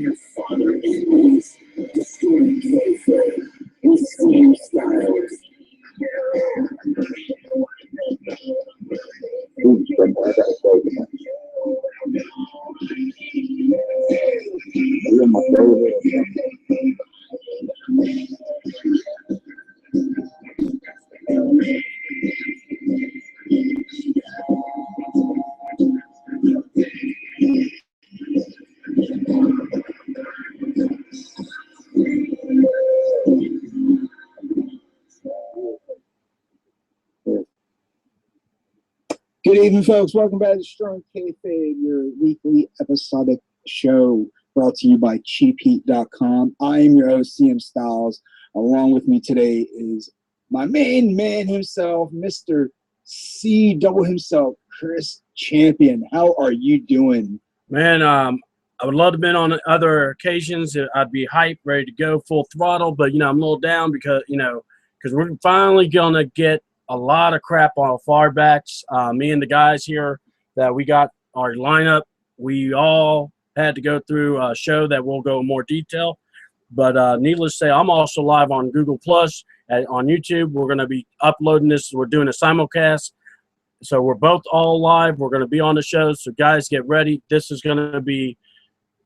your father enemies, destroying kayfabe with same styles. Good evening, folks. Welcome back to Strong Kayfabe, your weekly episodic show brought to you by CheapHeat.com. I am your host, CM Styles. Along with me today is my main man himself, Mr. C Double himself, Chris Champion. How are you doing? Man, I would love to have been on other occasions. I'd be hyped, ready to go full throttle, but, I'm a little down because we're finally going to get a lot of crap on far backs. Me and the guys here that we got our lineup, we all had to go through a show that we'll go in more detail. But needless to say, I'm also live on Google Plus on YouTube. We're going to be uploading this. We're doing a simulcast. So we're both all live. We're going to be on the show. So guys, get ready. This is going to be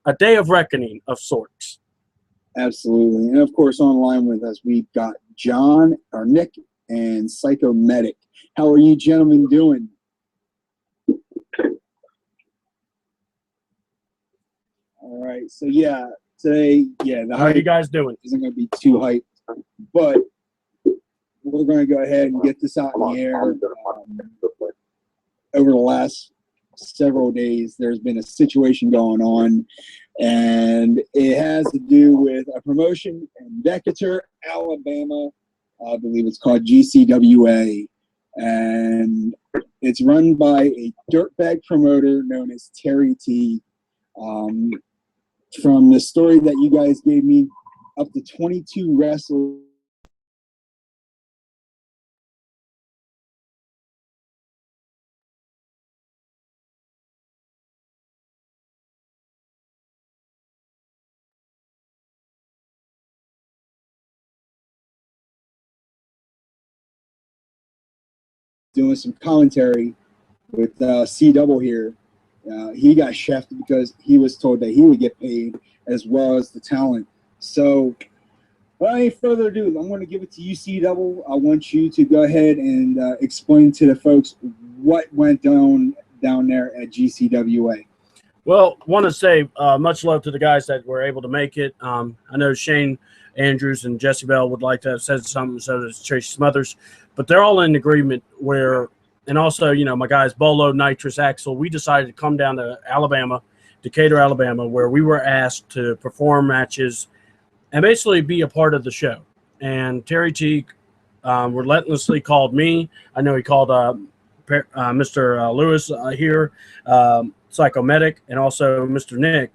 a day of reckoning of sorts. Absolutely. And of course, online with us, we've got John or Nick and Psycho Medic. How are you gentlemen doing? All right. So today, how are you guys doing? Isn't going to be too hyped, but we're going to go ahead and get this out in the air. Over the last several days, there's been a situation going on, and it has to do with a promotion in Decatur, Alabama. I believe it's called GCWA, and it's run by a dirtbag promoter known as Terry Teague. From the story that you guys gave me, up to 22 wrestlers doing some commentary with C Double here. He got shafted because he was told that he would get paid as well as the talent. So, without any further ado, I'm going to give it to you, C Double. I want you to go ahead and explain to the folks what went down there at GCWA. Well, want to say much love to the guys that were able to make it. I know Shane Andrews and Jesse Bell would like to have said something, so does Tracy Smothers, but they're all in agreement where, and also, my guys, Bolo, Nitrous, Axel, we decided to come down to Alabama, Decatur, Alabama, where we were asked to perform matches and basically be a part of the show. And Terry Teague relentlessly called me. I know he called Mr. Lewis here, Psycho Medic, and also Mr. Nick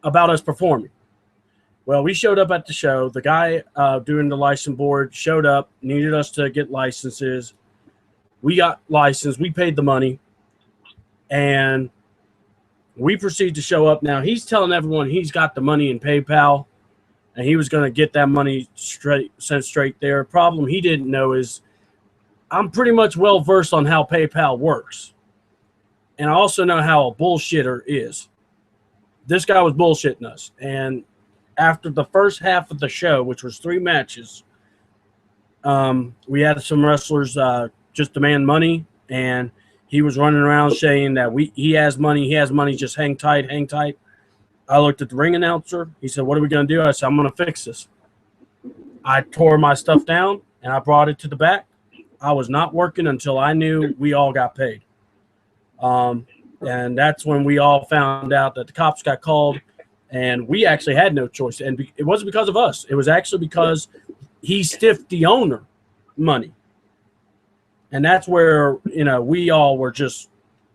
about us performing. Well, we showed up at the show. The guy doing the license board showed up, needed us to get licenses. We got licensed. We paid the money, and we proceed to show up. Now, he's telling everyone he's got the money in PayPal, and he was going to get that money sent straight there. Problem he didn't know is I'm pretty much well-versed on how PayPal works, and I also know how a bullshitter is. This guy was bullshitting us, and after the first half of the show, which was 3 matches, we had some wrestlers just demand money, and he was running around saying that he has money, just hang tight. I looked at the ring announcer. He said, "What are we going to do?" I said, "I'm going to fix this." I tore my stuff down, and I brought it to the back. I was not working until I knew we all got paid. And that's when we all found out that the cops got called, and we actually had no choice. And it wasn't because of us. It was actually because he stiffed the owner money. And that's where, we all were just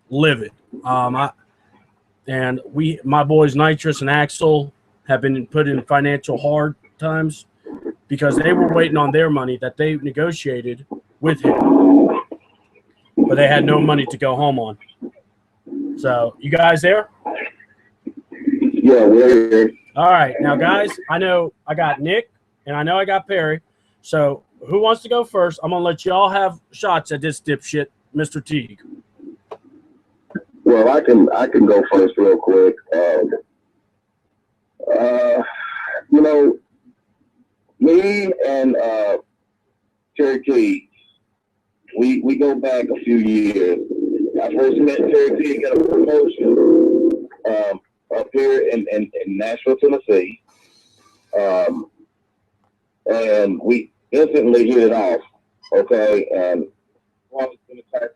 livid. My boys Nitrous and Axel have been put in financial hard times because they were waiting on their money that they negotiated with him, but they had no money to go home on. So, you guys there? Yeah, we're here. All right, now guys, I know I got Nick and I know I got Perry. So who wants to go first? I'm gonna let y'all have shots at this dipshit, Mr. Teague. Well, I can go first real quick. You know, me and Terry Teague, we go back a few years. I first met Terry Teague at a promotion up here in Nashville, Tennessee. And we instantly hit it off, okay? And I've always been the type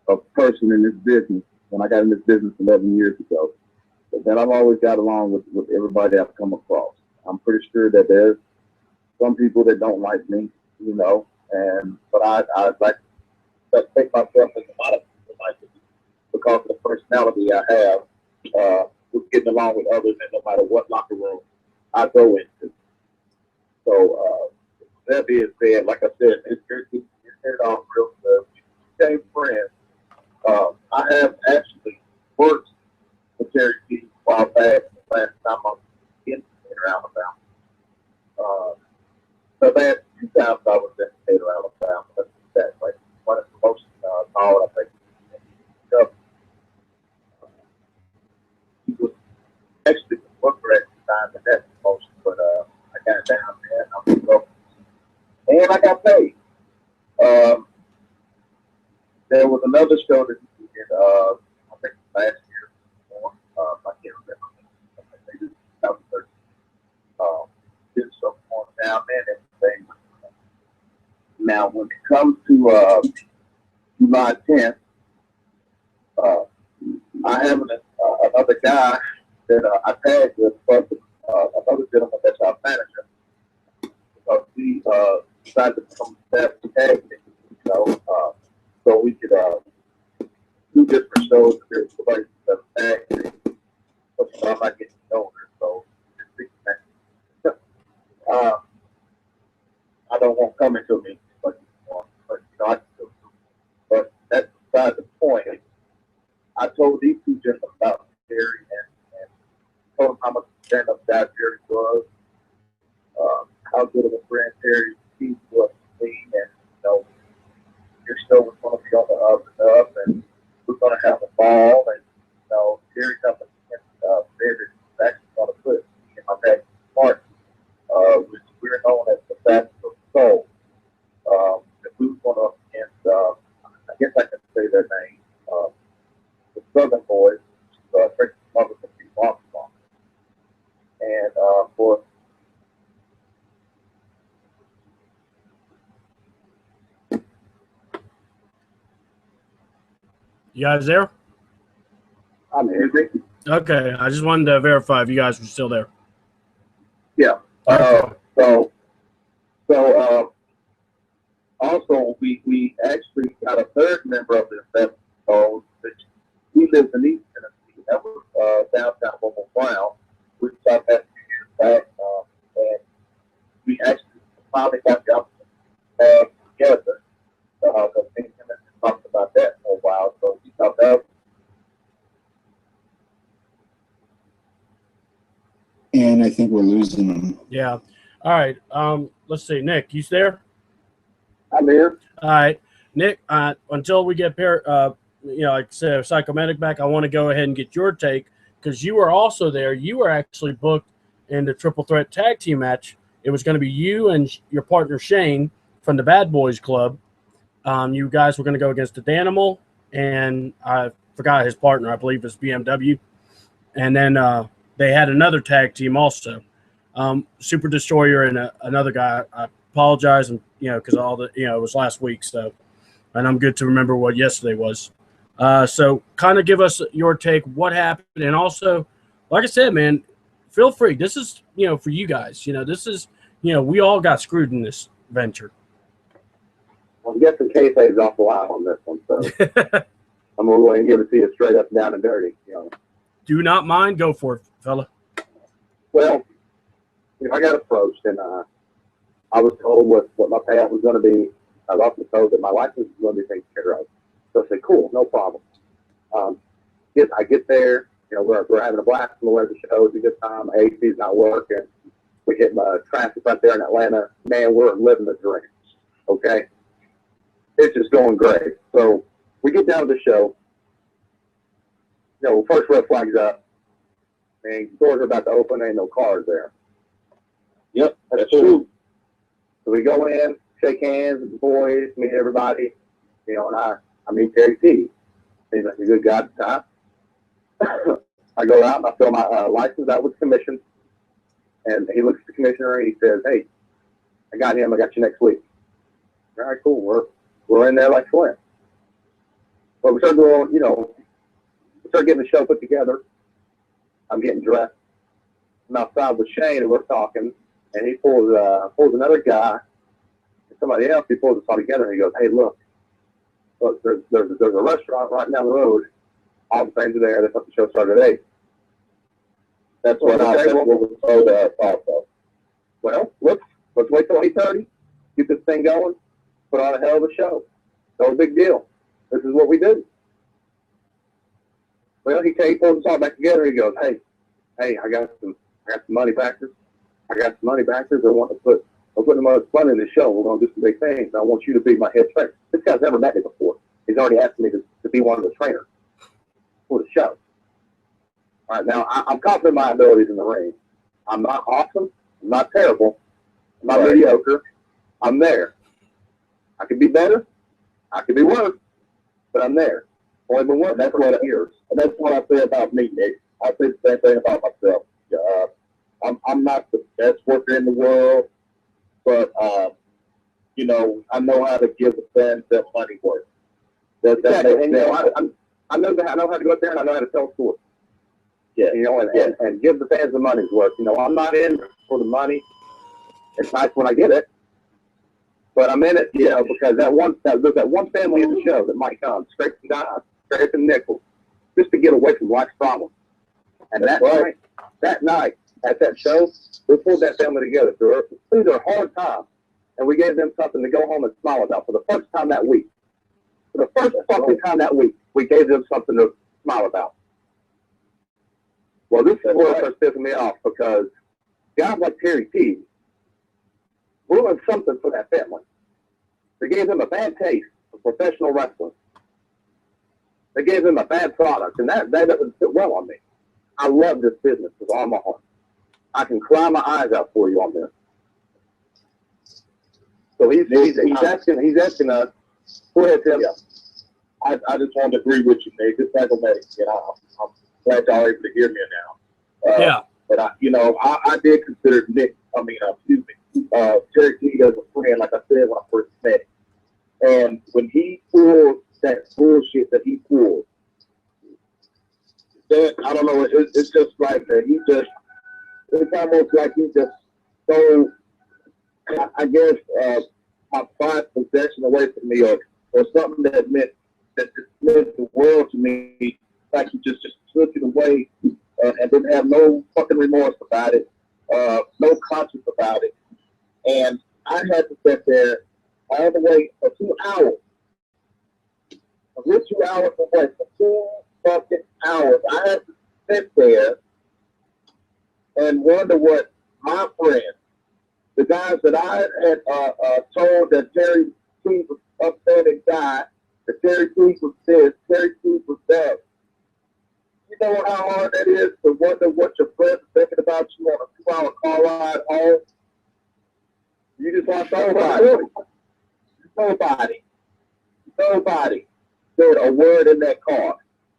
of person in this business when I got in this business 11 years ago. But then I've always got along with everybody I've come across. I'm pretty sure that there's some people that don't like me, you know, but I like to take myself as a lot of people like me because of the personality I have with getting along with others and no matter what locker room I go into. So that being said, like I said, it's hit off real good. We became friends. I have actually worked with Terry Teague a while back. The last time I was in Alabama. The last few times I was in Taylor, Alabama. That's like one of the most called, I think. He was actually the booker at the time in that promotion, but I got it down there and I was up. And I got paid. There was another show that he did, I think last year, I can't remember. They did 2013. Did some more down there and everything. Now, when it comes to July 10th, I have another guy that I tagged with, another gentleman that's our manager. We decided to become that tag team, you know, so we could do different shows, different places that tag team. But I'm not getting older, so I don't want coming to me, but you know, I still do. But that's beside the point. I told these two gentlemen about Terry and told them how much stand-up guy Terry was, how good of a friend Terry Teague was to me, and you know, your show was going to be on the up and up, and we're going to have a ball, and you know, Terry coming in said that actually going to put me in my back part, which we're known as the Fast of Soul. That we were going up against, I guess I can say their name, the Southern Boys, Frank Mother from Pete Armstrong. And for You guys there? I'm here. Okay, I just wanted to verify if you guys were still there. Yeah. Also, we actually got a third member of the festival, which he lives in East Tennessee. That was downtown Mobile Brown, which I had a few years back, and we actually finally got the opportunity to tag together. Because me and him have been talking about that for a while, so we thought that. And I think we're losing them. Yeah. All right. Let's see. Nick, you there? I'm here. All right, Nick. Until we get like I said, Psychomedic back, I want to go ahead and get your take because you were also there. You were actually booked in the triple threat tag team match. It was going to be you and your partner Shane from the Bad Boys Club. You guys were going to go against the Danimal, and I forgot his partner. I believe it's BMW. And then they had another tag team also, Super Destroyer and another guy. I apologize, and because all the it was last week, so and I'm good to remember what yesterday was. So kind of give us your take, what happened, and also, like I said, man, feel free. This is for you guys. This is we all got screwed in this venture. Well, get some kayfabe's awful out on this one, so I'm going to go ahead and give it to you straight up, down and dirty. Do not mind. Go for it, fella. Well, I got approached, and I was told what my payout was going to be. I was also told that my license was going to be taken care of. So I said, cool, no problem. I get there. You know, we're having a blast on the way to the show. It's a good time. AC's not working. We hit traffic right there in Atlanta. Man, we're living the dream. Okay? It's just going great. So we get down to the show. You know, first red flag's up. And doors are about to open. Ain't no cars there. Yep, that's true. So we go in, shake hands with the boys, meet everybody. You know, and I meet Terry Teague. He's like a good guy at the time. I go out and I fill my license out with commission. And he looks at the commissioner and he says, "Hey, I got him. I got you next week." All right, cool. We're in there like Flint. But we start doing, you know, we start getting the show put together. I'm getting dressed. I'm outside with Shane and we're talking. And he pulls another guy and somebody else. He pulls us all together and he goes, "Hey, look, there's a restaurant right down the road. All the things are there. That's what the show started at 8. That's what was told to us also. Well, let's wait till 8:30. Get this thing going. Put on a hell of a show. No big deal. This is what we do." Well, he pulls us all back together. And he goes, "Hey, I got some money backers. I got some money backers. I want to put the money in the show. We're going to do some big things. I want you to be my head trainer." This guy's never met me before. He's already asked me to be one of the trainers for the show. All right, now I'm confident in my abilities in the ring. I'm not awesome. I'm not terrible. I'm not mediocre. I'm there. I could be better. I could be worse, but I'm there. Only been working. That's what I say about me, Nick. I say the same thing about myself. I'm not the best worker in the world, but you know, I know how to give the fans their money worth. Exactly. And, you know, I know how to go out there and I know how to tell stories. Yeah, you know, and give the fans the money's worth. You know, I'm not in for the money. It's nice when I get it, but I'm in it, you know, because there's that one family at the show that might come straight from dimes, straight from nickels, just to get away from life's problems. And that night at that show, we pulled that family together through their hard time, and we gave them something to go home and smile about for the first time that week. For the first fucking time that week, we gave them something to smile about. Well, this is where it starts pissing me off because guys like Terry Teague ruined something for that family. They gave them a bad taste of professional wrestling. They gave them a bad product, and that doesn't sit well on me. I love this business with all my heart. I can cry my eyes out for you on this. So he's asking us. Go ahead, Tim. Yeah. I just wanted to agree with you, Nate. It's like a medic. You know, I'm glad y'all are able to hear me now. Yeah. But I did consider Terry Teague as a friend, like I said when I first met him. And when he pulled that bullshit that he pulled, I don't know. It's just like that. It's almost like he just stole, I guess, my prized possession away from me, or something that meant the world to me. Like he just took it away and didn't have no fucking remorse about it, no conscience about it. And I had to sit there all the way for 2 hours. A good 2 hours away, for 2 fucking hours. I had to sit there and wonder what my friends, the guys that I had told that Terry Teague was upset and died, that Terry Teague was this, Terry Teague was that. You know how hard that is to wonder what your friends are thinking about you on a 2-hour car ride home? You just want nobody said a word in that car.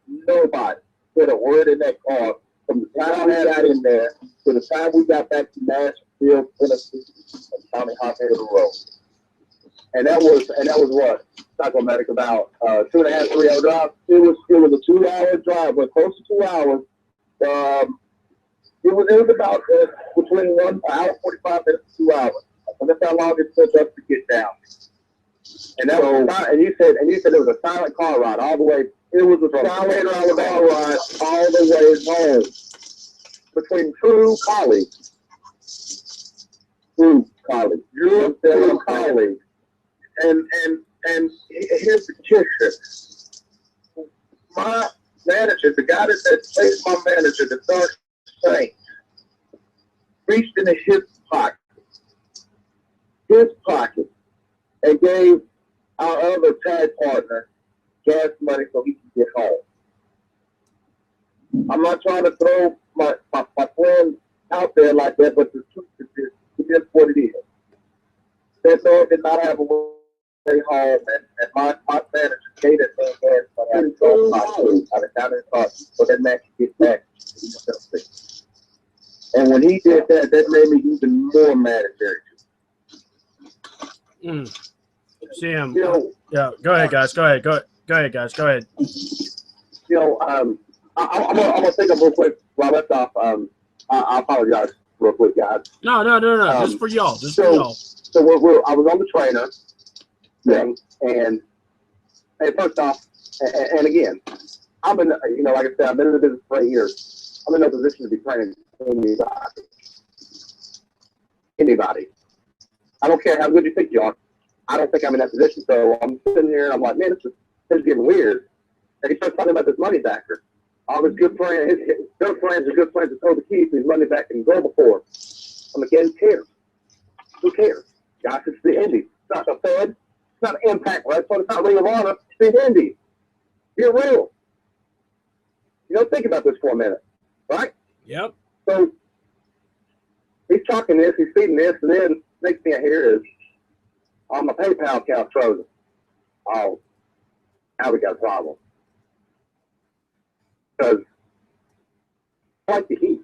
Nobody said a word in that car from the time we got in there to the time we got back to Nashville, Tennessee, and Tommy Hawk Head of the Road. And that was what? Psychomatic about 2.5, 3 hour drive. It was a 2-hour drive, but close to 2 hours. It was about between 1 hour 45 minutes to 2 hours. And that's how long it took us to get down. And that was and you said it was a silent car ride all the way. It was a silent car ride all the way home between true colleagues. True colleagues. And here's the kicker. manager, the guy that placed my manager, the third thing, reached into his pocket, and gave our other tag partner gas money so he could get home. I'm not trying to throw my friend out there like that, but the truth is this. It is what it is. That man did not have a way home, and my manager gave that man gas money out of his own pocket, out of his pocket, so that man could get back to himself. And when he did that, that made me even more mad at Terry. See him. You know, yeah, go ahead, guys. Go ahead, guys. Go ahead. You know, I'm gonna take up real quick while that's off. I apologize real quick, guys. No. This is for y'all. So I was on the trainer thing, and first off, and again, I've been, you know, like I said, I've been in the business for 8 years. I'm in no position to be training anybody. I don't care how good you think you are. I don't think I'm in that position. So I'm sitting here and I'm like, man, this is getting weird. And he starts talking about this money backer. All his good friends, his good friends are good friends that told the keys to his money back and go before. I'm like, who cares? Who cares? Guys, it's the Indies. It's not the Fed. It's not Impact, right? So it's not Ring of Honor. It's the Indies. You're real. You know, think about this for a minute, right? Yep. So he's talking this, he's feeding this, and then next thing I hear is, my PayPal account's frozen. Oh, now we got a problem. Because I like to eat.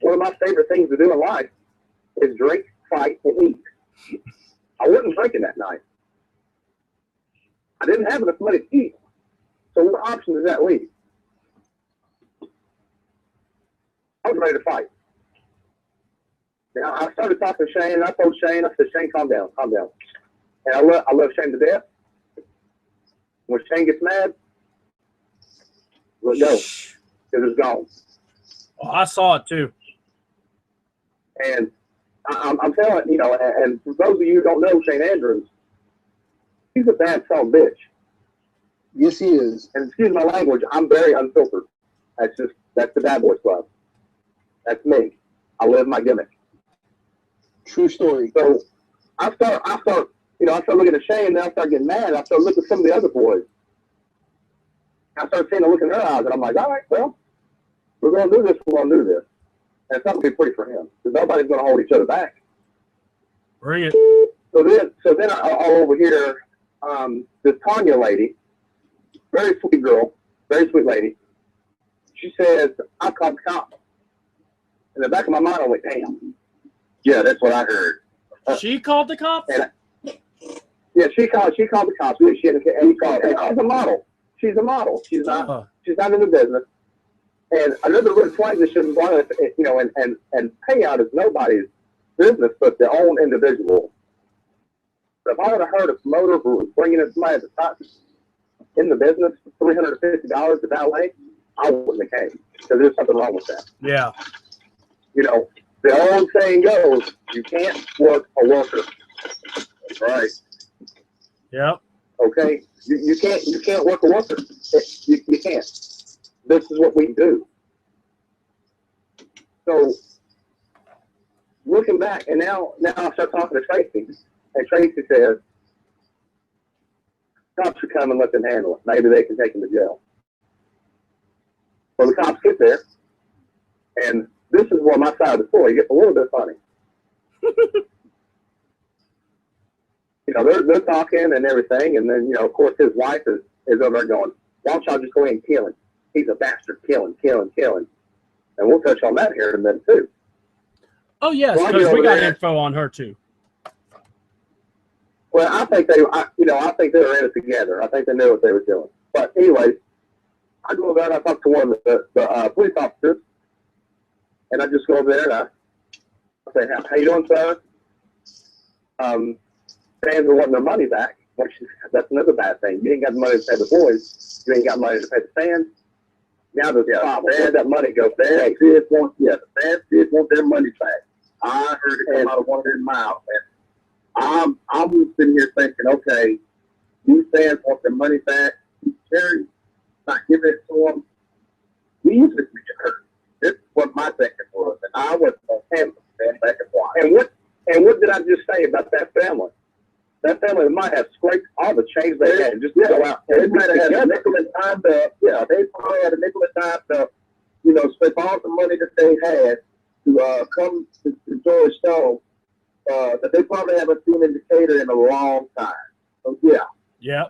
One of my favorite things to do in life is drink, fight, and eat. I wasn't drinking that night. I didn't have enough money to eat. So what option does that leave? I was ready to fight. Now, I started talking to Shane, and I told Shane, I said, Shane, calm down. And I love Shane to death. When Shane gets mad, let go, because it's gone. Well, I saw it too. And I'm telling you know, and for those of you who don't know Shane Andrews, he's a bad son of a bitch. Yes, he is. And excuse my language, I'm very unfiltered. That's the bad boys club. That's me. I live my gimmick. True story. So I start looking at Shane, and then I start getting mad. I start looking at some of the other boys. I start seeing the look in their eyes, and I'm like, all right, well, we're going to do this. We're going to do this. And it's not going to be pretty for him, because nobody's going to hold each other back. Bring it. So then I over here, this Tanya lady, very sweet girl, very sweet lady. She says, I called the cops. In the back of my mind, I went, damn. Yeah, that's what I heard. She called the cops? Yeah, she called the cops. And she's a model. She's a model. She's not in the business. And another red flag that should be brought up, you know, and payout is nobody's business but their own individual. But if I would have heard a promoter who was bringing in somebody at the top in the business for $350 to valet, I wouldn't have came, because there's something wrong with that. Yeah. You know, the old saying goes, you can't work a worker. Right. Yep. Okay? You can't work a worker. You can't. This is what we do. So looking back, and now I start talking to Tracy, and Tracy says, cops should come and let them handle it. Maybe they can take them to jail. Well, the cops get there, and this is where my side of the story gets a little bit funny. You know, they're talking and everything, and then, you know, of course, his wife is over there going, why don't y'all just go ahead and kill him? He's a bastard, kill him. And we'll touch on that here in a minute, too. Oh, yes, because we got info on her, too. Well, I think they were in it together. I think they knew what they were doing. But anyway, I go over there and I talk to one of the police officers, and I just go over there and I say, how you doing, sir? Fans are wanting their money back. That's another bad thing. You ain't got the money to pay the boys. You ain't got money to pay the fans. Now there's a problem. Where that money goes? The fans did want their money back. I heard it come out of one of their mouths. And I'm sitting here thinking, okay, these fans want their money back. Terry, not giving it to him. We used to be hurt. This is what my thinking was, and I was on him back and forth. And what did I just say about that family? That family might have scraped all the change they had. Just go out. They might have had a nickel and dime to, they probably had a nickel and dime to, spend all the money that they had to come to George Stone that they probably haven't seen in Decatur in a long time. So, yeah. Yeah.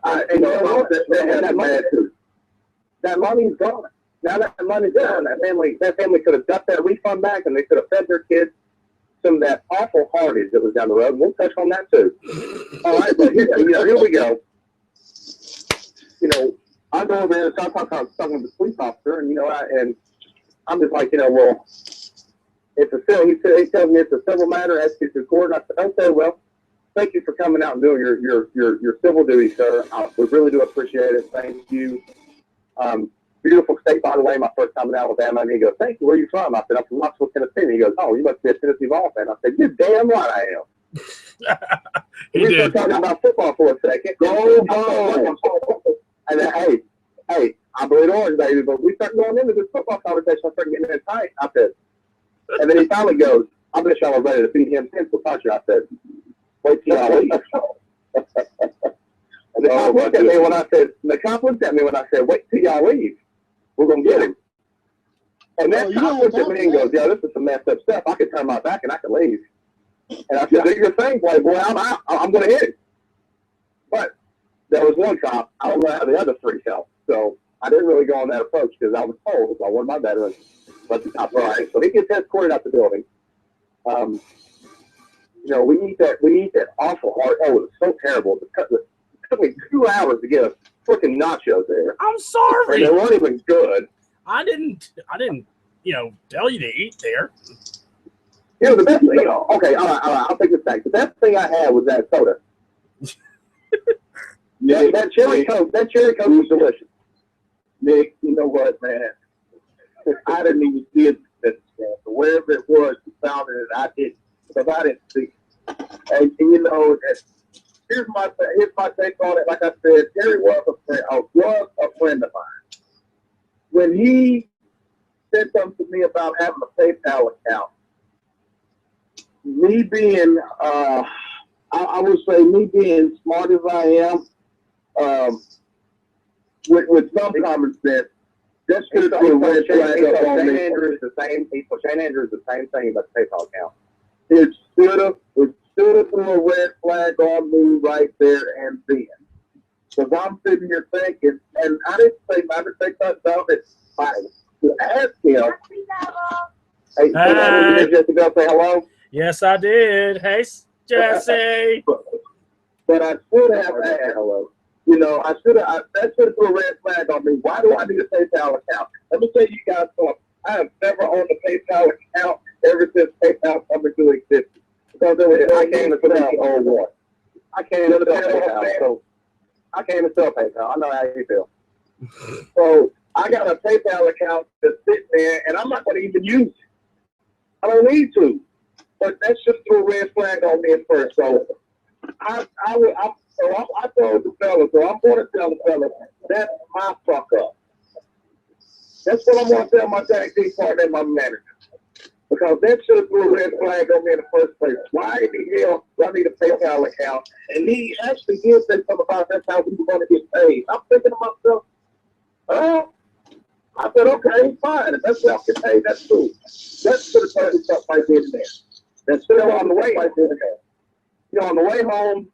That money's gone. Now that money's gone, that family could have got that refund back, and they could have fed their kids some of that awful heartage that was down the road. We'll touch on that too. All right, but here we go. I go over there and start talking with the police officer, and I'm just like, well, it's a civil. He tells me it's a civil matter, has to be recorded. I said, okay, well, thank you for coming out and doing your civil duty, sir. We really do appreciate it. Thank you. Beautiful state, by the way, my first time in Alabama. And he goes, thank you. Where are you from? I said, I'm from Knoxville, Tennessee. And he goes, oh, you must be a Tennessee Vols fan. I said, you're damn right I am. We started talking about football for a second. Go Vols! And then, hey, I bleed orange, baby. But we start going into this football conversation. I start getting in tight. I said, and then he finally goes, I bet y'all are ready to beat him 10 for country. I said, wait till y'all leave. And the cop looked at me when I said, wait till y'all leave. We're going to get him. And that cop looked at me and goes, yeah, this is some messed up stuff. I could turn my back and I could leave. And I said, do your thing, Playboy. I'm out. I'm going to hit him. But there was one cop. I don't know how the other three felt. So I didn't really go on that approach because I was told by one of my veterans, let the cop ride. So he gets escorted out the building. We need that awful heart. Oh, it was so terrible. It took me 2 hours to get a freaking nachos there. I'm sorry. And they weren't even good. I didn't, tell you to eat there. The best thing. Okay, all right. I'll take this back. The best thing I had was that soda. Yeah, that cherry Coke was delicious. Nick, you know what, man? I didn't even see it. Wherever it was, you found it, and I didn't, because I didn't see it. And here's my take on it. Like I said, Terry was a friend of mine. When he said something to me about having a PayPal account, me being, I would say, me being smart as I am, with some common sense, that should have been a red flag up on me. Shane Andrews the same thing about the PayPal account. It should have been a red flag on me right there and then. Because I'm sitting here thinking, and I didn't say nothing about it. To ask him, hey, Jessica, say hello? Yes, I did. Hey, Jesse. But I should have asked hello. That should have put a red flag on me. Why do I need a PayPal account? Let me tell you guys something. I have never owned a PayPal account ever since PayPal come into existence. Because I came to sell one. I came to sell PayPal. So I came to sell PayPal. I know how you feel. So I got a PayPal account that's sitting there, and I'm not going to even use it. I don't need to. But that should throw a red flag on me at first. So I told the fella, so I'm going to tell the fella, that's my fuck up. That's what I'm going to tell my tag team partner and my manager. Because that should have threw a red flag on me in the first place. Why in the hell do I need a PayPal account? And he actually did say something about that's how we were going to get paid. I'm thinking to myself, I said, okay, fine. If that's how I get paid, that's cool. That should have told me something right there and there. That's still on the way right there and there. On the way home,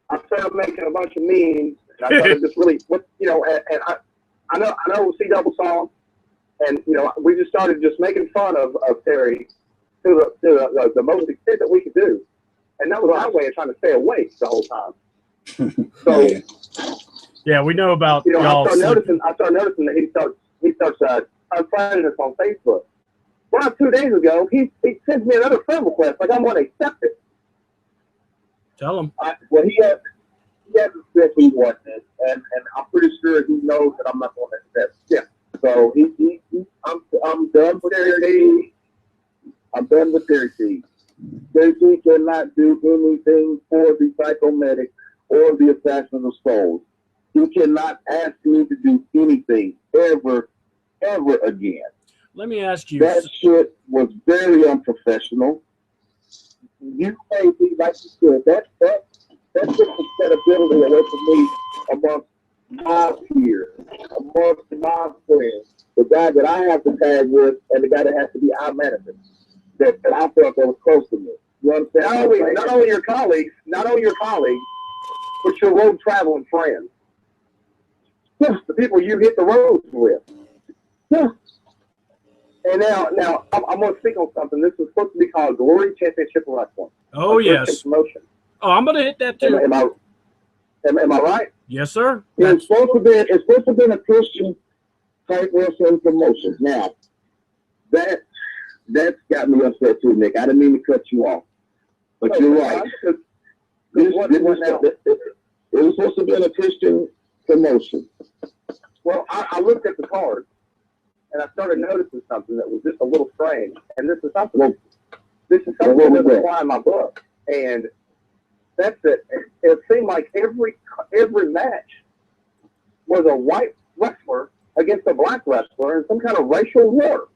I started making a bunch of memes, and I started just really, and I know C-Double song, and we just started just making fun of Terry to the most extent that we could do, and that was our way of trying to stay awake the whole time. So yeah, we know about I started noticing that he starts unfriending us on Facebook. Well, 2 days ago, he sent me another friend request, like I'm going to accept it. Tell him. He hasn't said he wants it, and I'm pretty sure he knows that I'm not going to accept it. Yeah. So I'm done with Terry Teague. I'm done with Terry Teague. Terry Teague cannot do anything for the psychomedic or the assassin of souls. he cannot ask me to do anything ever again. Let me ask you. That shit was very unprofessional. You may be like you said, that took the credibility away from me amongst my peers, amongst my friends, the guy that I have to tag with, and the guy that has to be our manager. That I felt that was close to me. You understand? Not only your colleagues, but your road traveling friends. The people you hit the roads with. Yeah. And now I'm going to speak on something. This is supposed to be called Glory Championship Wrestling. Oh, yes. Promotion. Oh, I'm going to hit that too. Am I right? Yes, sir. It's supposed to be a Christian type wrestling promotion. Now, that's got me upset too, Nick. I didn't mean to cut you off, but you're right. It was supposed to be a Christian promotion. Well, I looked at the card, and I started noticing something that was just a little strange. And this is something that doesn't fly in my book. And that's it. It seemed like every match was a white wrestler against a black wrestler in some kind of racial war.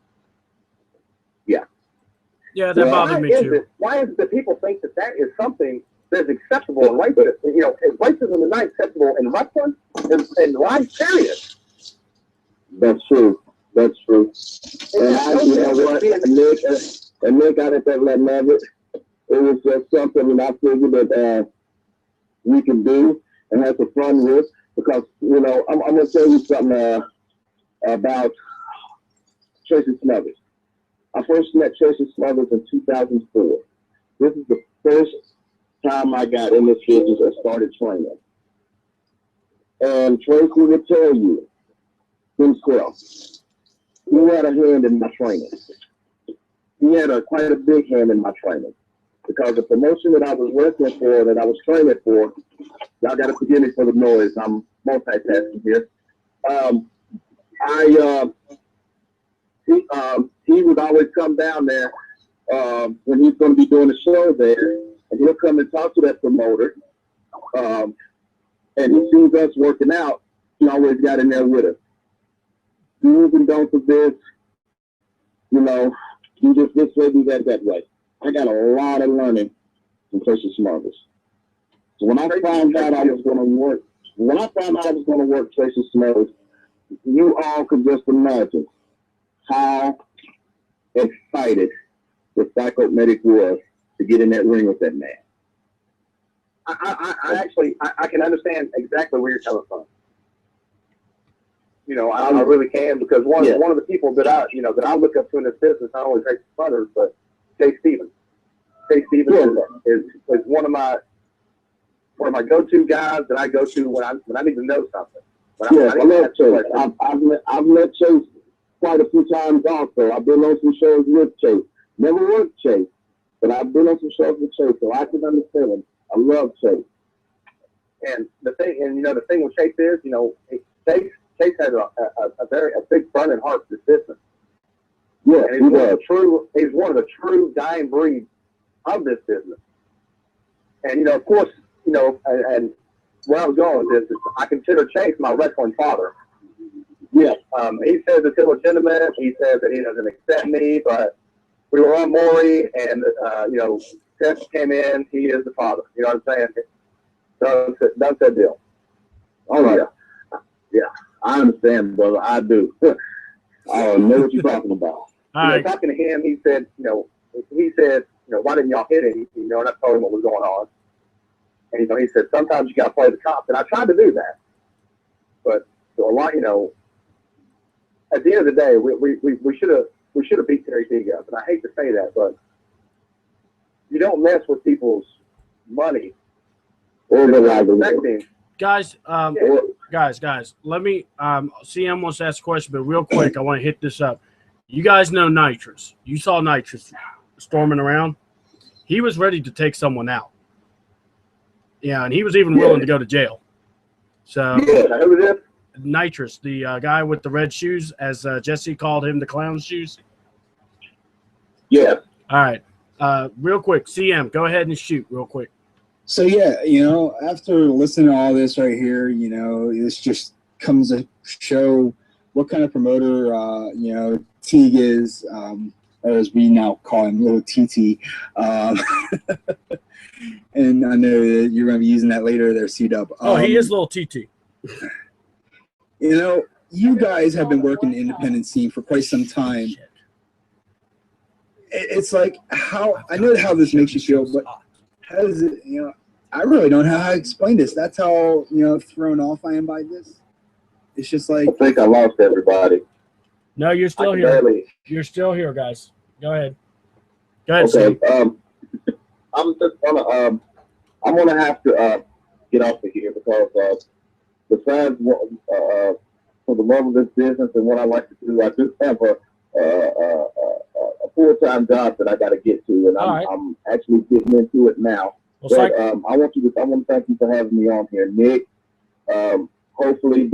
Yeah, that bothered me too. Why is it that people think that is something that's acceptable in racism? You know, racism is not acceptable in wrestling and life period. That's true. And you know what, Nick, I didn't let love it. It was just something that I figured that we can do and have some fun with, because, you know, I'm going to tell you something about Tracy Smothers. I first met Tracy Smothers in 2004. This is the first time I got in this business and started training. And Tracy would tell you himself, he had a hand in my training. He had quite a big hand in my training, because the promotion that I was working for, that I was training for, y'all got to forgive me for the noise. I'm multitasking here. He would always come down there when he's going to be doing a show there, and he'll come and talk to that promoter. And he sees us working out. He always got in there with us. Do's and don'ts of this, you know, you just this way, do that way. I got a lot of learning from Tracy Smothers. So when I found out I was going to work Tracy Smothers, you all could just imagine how excited the Psycho Medic was to get in that ring with that man. I can understand exactly where you're coming from. You know, I really can, because one of the people that I look up to in this business, not only Tracy Smothers, but Jay Stevens. Jay Stevens is one of my go-to guys that I go to when I need to know something. I love Chase. I've met Chase quite a few times also. I've been on some shows with Chase. Never worked Chase, but I've been on some shows with Chase, so I can understand him. I love Chase. And the thing with Chase is, you know, Chase has a big burning heart for this business. Yeah, and he's one of the true dying breeds of this business. And, you know, of course, you know, and where I was going with this is I consider Chase my wrestling father. Yeah. He says it's illegitimate. He says that he doesn't accept me, but we were on Maury, and, you know, Chase came in. He is the father. You know what I'm saying? That's that deal. All right. Yeah. I understand, brother. I do. I know what you're talking about. Talking to him, he said, why didn't y'all hit him? You know, and I told him what was going on. And, you know, he said, sometimes you got to play the cops. And I tried to do that. But so a lot, you know, at the end of the day, we should have beat Terry Teague up. And I hate to say that, but you don't mess with people's money or their livelihood. Guys, let me, CM wants to ask a question, but real quick, I want to hit this up. You guys know Nitrous. You saw Nitrous storming around. He was ready to take someone out. Yeah, and he was even willing to go to jail. So, who was it? Nitrous, the guy with the red shoes, as Jesse called him, the clown shoes. Yeah. All right. Real quick, CM, go ahead and shoot real quick. So yeah, after listening to all this right here, this just comes to show what kind of promoter Teague is, or as we now call him, little TT. And I know that you're going to be using that later there, C-Dub. Oh, he is little TT. You guys have been working the independent scene for quite some time. It's like I know how this makes you feel, but how does it, I really don't know how to explain this. That's how, thrown off I am by this. It's just like, I think I lost everybody. No, you're still here. Barely. You're still here, guys. Go ahead. Go ahead, Okay. Sam. I'm just gonna I'm gonna have to get off of here because besides for the love of this business and what I like to do, I just have a full-time job that I got to get to, and I'm actually getting into it now. Well, but I want to thank you for having me on here, Nick. Hopefully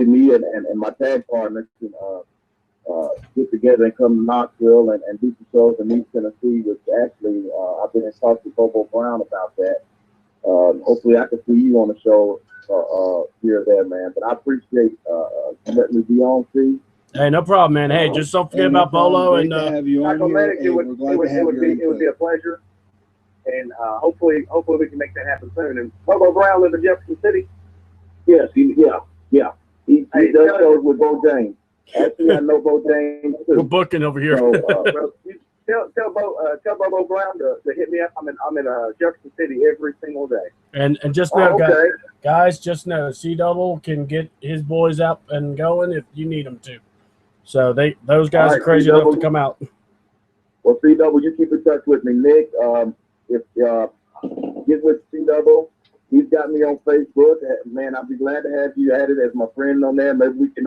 me and my tag partners can get together and come to Knoxville and do some shows in East Tennessee, which actually I've been in touch with Bobo Brown about that. Hopefully I can see you on the show here or there, man. But I appreciate you letting me be on, see. Hey, no problem, man. Hey, just don't forget about Bolo and have you on here. It would be a pleasure. And hopefully we can make that happen soon. And Bobo Brown lives in Jefferson City. Yes, he does shows with Bo James. Actually, I know Bo James too. we're booking over here. So, tell Bobo Brown to hit me up. I'm in Jefferson City every single day. And just know, guys, just know C-Double can get his boys up and going if you need them to. So those guys are crazy enough to come out. Well, C-Double, you keep in touch with me, Nick. If get with C-Double, he's got me on Facebook. Man, I'd be glad to have you added as my friend on there. Maybe we can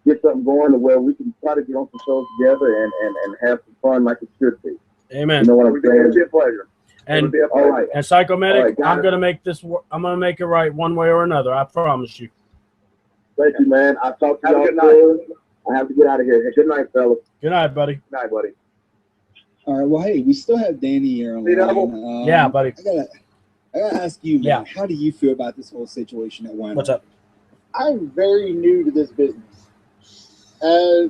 get something going to where we can try to get on some shows together and have some fun like it should be. Amen. You know what I'm saying? It'll be a pleasure. And all right. And Psychomedic, I'm gonna make this. I'm gonna make it right one way or another. I promise you. Thank you, man. I'll talk to you all soon. I have to get out of here. Good night, fellas. Good night, buddy. Good night, buddy. All right. Well, hey, we still have Danny here on the line. Yeah, buddy. I gotta ask you, man. Yeah. How do you feel about this whole situation at Wyoming? What's up? I'm very new to this business. I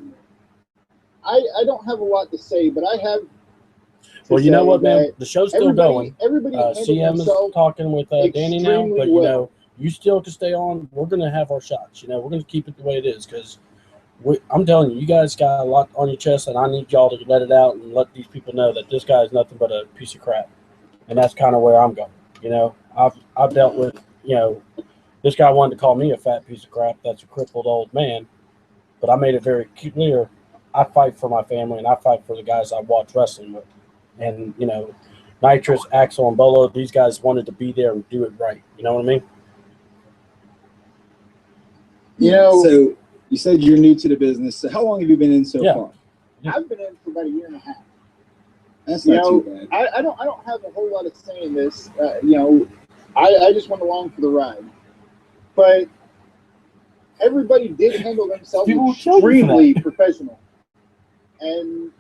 don't have a lot to say, but I have. Well, you know what, man? The show's still going. Everybody CM is talking with Danny now, but you still can stay on. We're gonna have our shots. We're gonna keep it the way it is because I'm telling you, you guys got a lot on your chest, and I need y'all to let it out and let these people know that this guy is nothing but a piece of crap, and that's kind of where I'm going. I've dealt with this guy wanted to call me a fat piece of crap. That's a crippled old man, but I made it very clear. I fight for my family, and I fight for the guys I watch wrestling with. And, Nitrous, Axel, and Bolo, these guys wanted to be there and do it right. You know what I mean? So you said you're new to the business. So how long have you been in so far? I've been in for about a year and a half. That's not too bad. I don't have a whole lot of say in this. I just went along for the ride. But everybody did handle themselves extremely professional. And,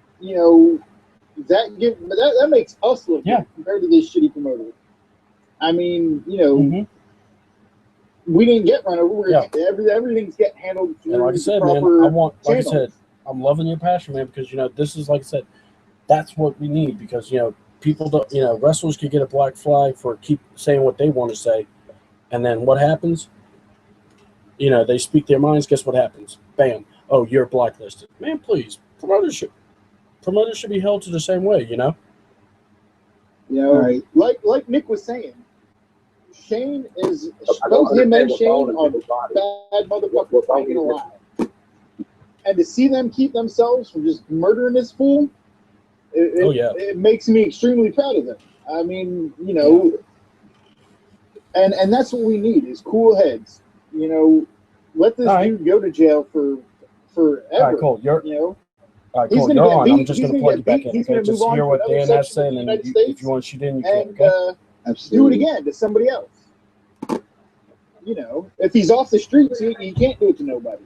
that makes us look good compared to this shitty promoter. I mean, we didn't get run over. Everything's getting handled through like I said, man, I'm loving your passion, man, because this is, like I said, that's what we need, because people don't, wrestlers could get a black flag for keep saying what they want to say, and then what happens? They speak their minds. Guess what happens? Bam! Oh, you're blacklisted, man. Please, promoters should be held to the same way, Right. Like Nick was saying, Shane is both him and Shane are bad motherfuckers fighting alive. And to see them keep themselves from just murdering this fool, it makes me extremely proud of them. I mean, and that's what we need is cool heads. Let this dude go to jail for forever. All right, cool. All right, cool. You're on. I'm just going to plug you back in. Okay, just hear what Dan has saying, and if you want to shoot in, you can. Okay? Absolutely. Do it again to somebody else. If he's off the streets, he can't do it to nobody.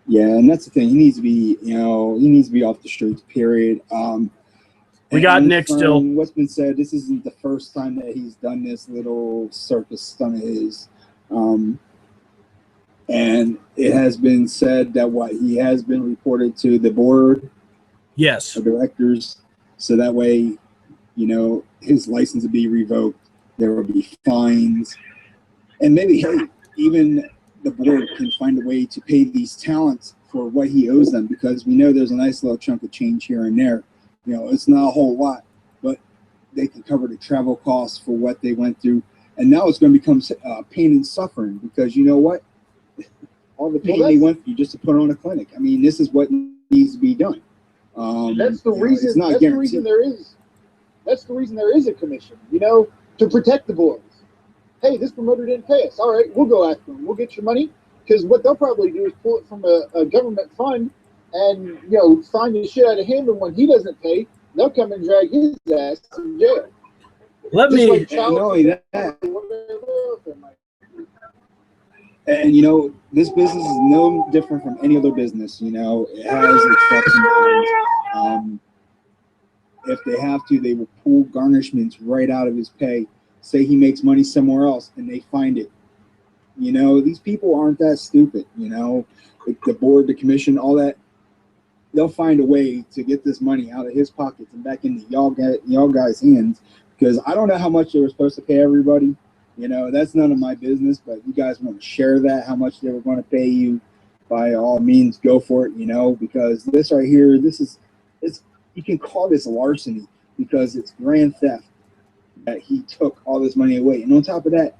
Yeah, and that's the thing. He needs to be, he needs to be off the streets. Period. And We got And Nick from still. What's been said, this isn't the first time that he's done this little circus stunt of his. And it has been said that he has been reported to the board Yes. of directors, so that way, his license would be revoked. There will be fines, and maybe even the board can find a way to pay these talents for what he owes them, because we know there's a nice little chunk of change here and there. It's not a whole lot, but they can cover the travel costs for what they went through. And now it's going to become pain and suffering, because you know what? All the pain they went through just to put on a clinic. I mean, this is what needs to be done. That's the reason. It's not that's the reason there is. That's the reason there is a commission. To protect the boys. Hey, this promoter didn't pay us. All right, we'll go after him. We'll get your money, because what they'll probably do is pull it from a government fund and fine the shit out of him. And when he doesn't pay, they'll come and drag his ass to jail. Let Just me. like And not only that, and this business is no different from any other business. It has its ups and downs. If they have to, they will pull garnishments right out of his pay. Say he makes money somewhere else, and they find it. These people aren't that stupid. The board, the commission, all that. They'll find a way to get this money out of his pockets and back into y'all guys' hands. Because I don't know how much they were supposed to pay everybody. That's none of my business. But you guys want to share that, how much they were going to pay you, by all means, go for it. Because this right here, it's you can call this larceny, because it's grand theft that he took all this money away. And on top of that,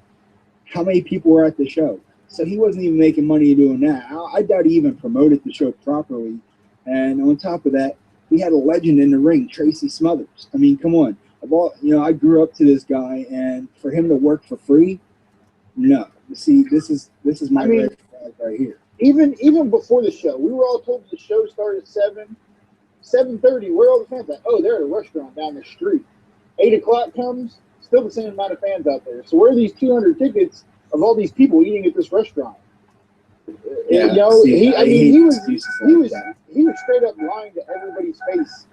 how many people were at the show? So he wasn't even making money doing that. I doubt he even promoted the show properly. And on top of that, we had a legend in the ring, Tracy Smothers. I mean, come on. I grew up to this guy, and for him to work for free, no. See, this is my red flag right here. Even before the show, we were all told the show started at 7:30. Where are all the fans at? Oh, they're at a restaurant down the street. 8 o'clock comes, still the same amount of fans out there. So where are these 200 tickets of all these people eating at this restaurant? Yeah, he was straight up lying to everybody's face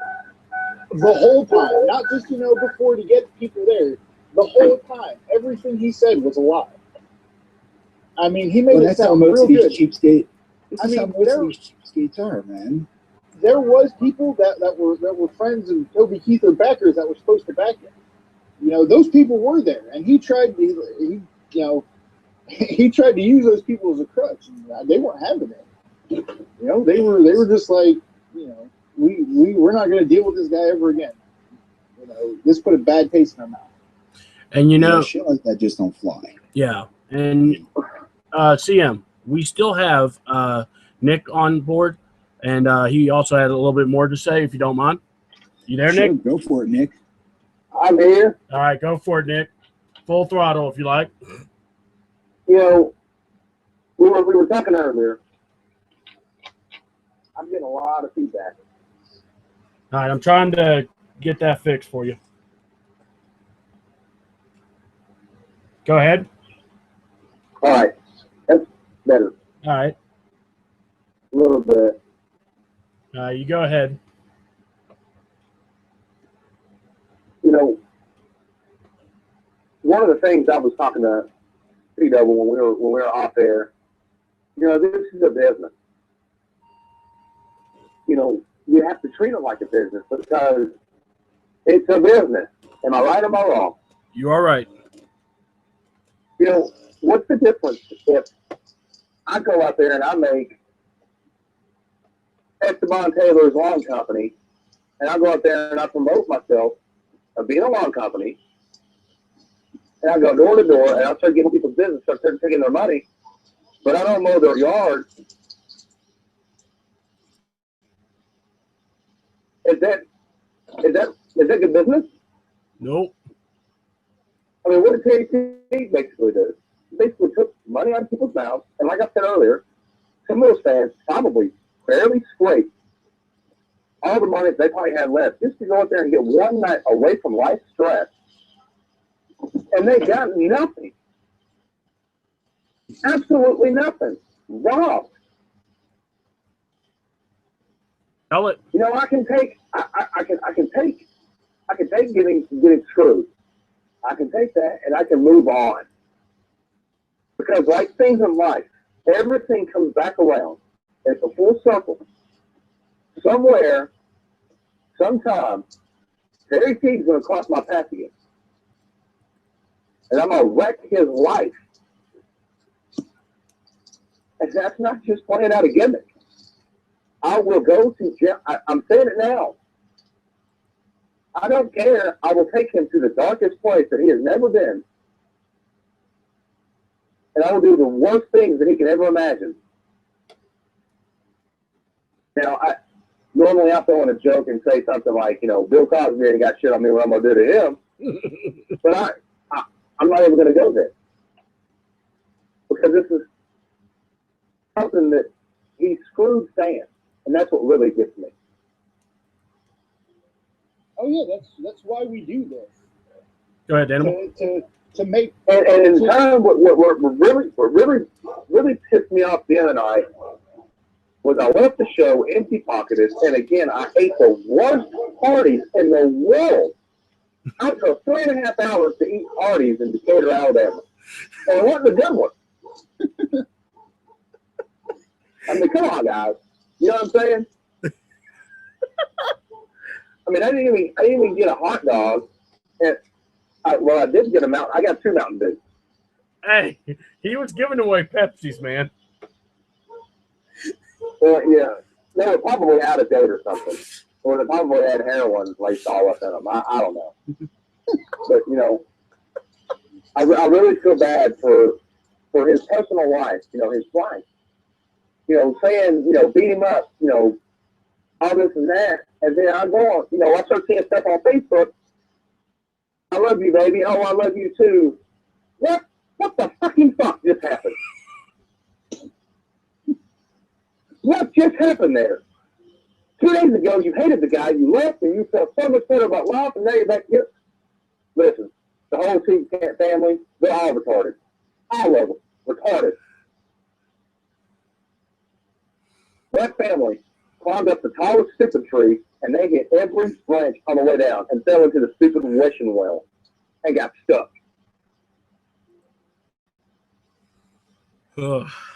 the whole time. Not just before to get people there. The whole time, everything he said was a lie. I mean, he made it sound real good. Cheapskates are, man. There was people that were friends of Toby Keith or backers that were supposed to back him. Those people were there, and he tried to use those people as a crutch. And they weren't having it. They were just like, we're not going to deal with this guy ever again. This put a bad taste in our mouth. And shit like that just don't fly. Yeah, and CM, we still have Nick on board, and he also had a little bit more to say, if you don't mind. You there, Sure, Nick? go for it, Nick. I'm here. All right, go for it, Nick. Full throttle, if you like. We were talking earlier. I'm getting a lot of feedback. All right, I'm trying to get that fixed for you. Go ahead. All right, that's better. All right. A little bit. You go ahead. One of the things I was talking to P-Double when we were off air, this is a business. You have to treat it like a business, because it's a business. Am I right or am I wrong? You are right. What's the difference if I go out there and I make Esteban Taylor's lawn company, and I go out there and I promote myself of being a lawn company, and I go door to door and I start giving people business, start taking their money, but I don't mow their yard. Is that good business? Nope. I mean, what did Terry Teague basically do? He basically took money out of people's mouths, and like I said earlier, some of those fans probably barely scraped all the money they probably had left just to go out there and get one night away from life stress. And they got nothing. Absolutely nothing. Robbed. Tell it. I can take I can take getting screwed. I can take that and I can move on. Because like things in life, everything comes back around. It's a full circle. Somewhere, sometime, Terry Teague's going to cross my path again. And I'm going to wreck his life. And that's not just playing out a gimmick. I will go to jail. I'm saying it now. I don't care. I will take him to the darkest place that he has never been. And I will do the worst things that he can ever imagine. Now, normally I throw in a joke and say something like, you know, Bill Cosby ain't got shit on me, what I'm going to do to him. But I'm not even going to go there. Because this is something that he screwed Stan. And that's what really gets me. Oh yeah, that's why we do this. Go ahead, Animal. To make and in turn, what really pissed me off the other night was I left the show empty pocketed, and again I ate the worst parties in the world. I took 3.5 hours to eat Hardee's in Decatur, Alabama, and it wasn't a good one. I mean, come on, guys. You know what I'm saying? I mean, I didn't even get a hot dog, and I did get a mountain. I got 2 Mountain Dews. Hey, he was giving away Pepsis, man. Well, yeah, they were probably out of date or something, or they probably had heroin laced all up in them. I don't know, but you know, I really feel bad for his personal life. You know, his wife. You know, saying, you know, beat him up. You know, all this and that, and then I go on. You know, I start seeing stuff on Facebook. I love you, baby. Oh, I love you too. What the fucking fuck just happened? What just happened there? 2 days ago, you hated the guy, you left, and you felt so much better about life, and now you're back here. Listen, the whole Teague family, they're all retarded. All of them, retarded. That family climbed up the tallest stupid tree, and they hit every branch on the way down and fell into the stupid wishing well and got stuck.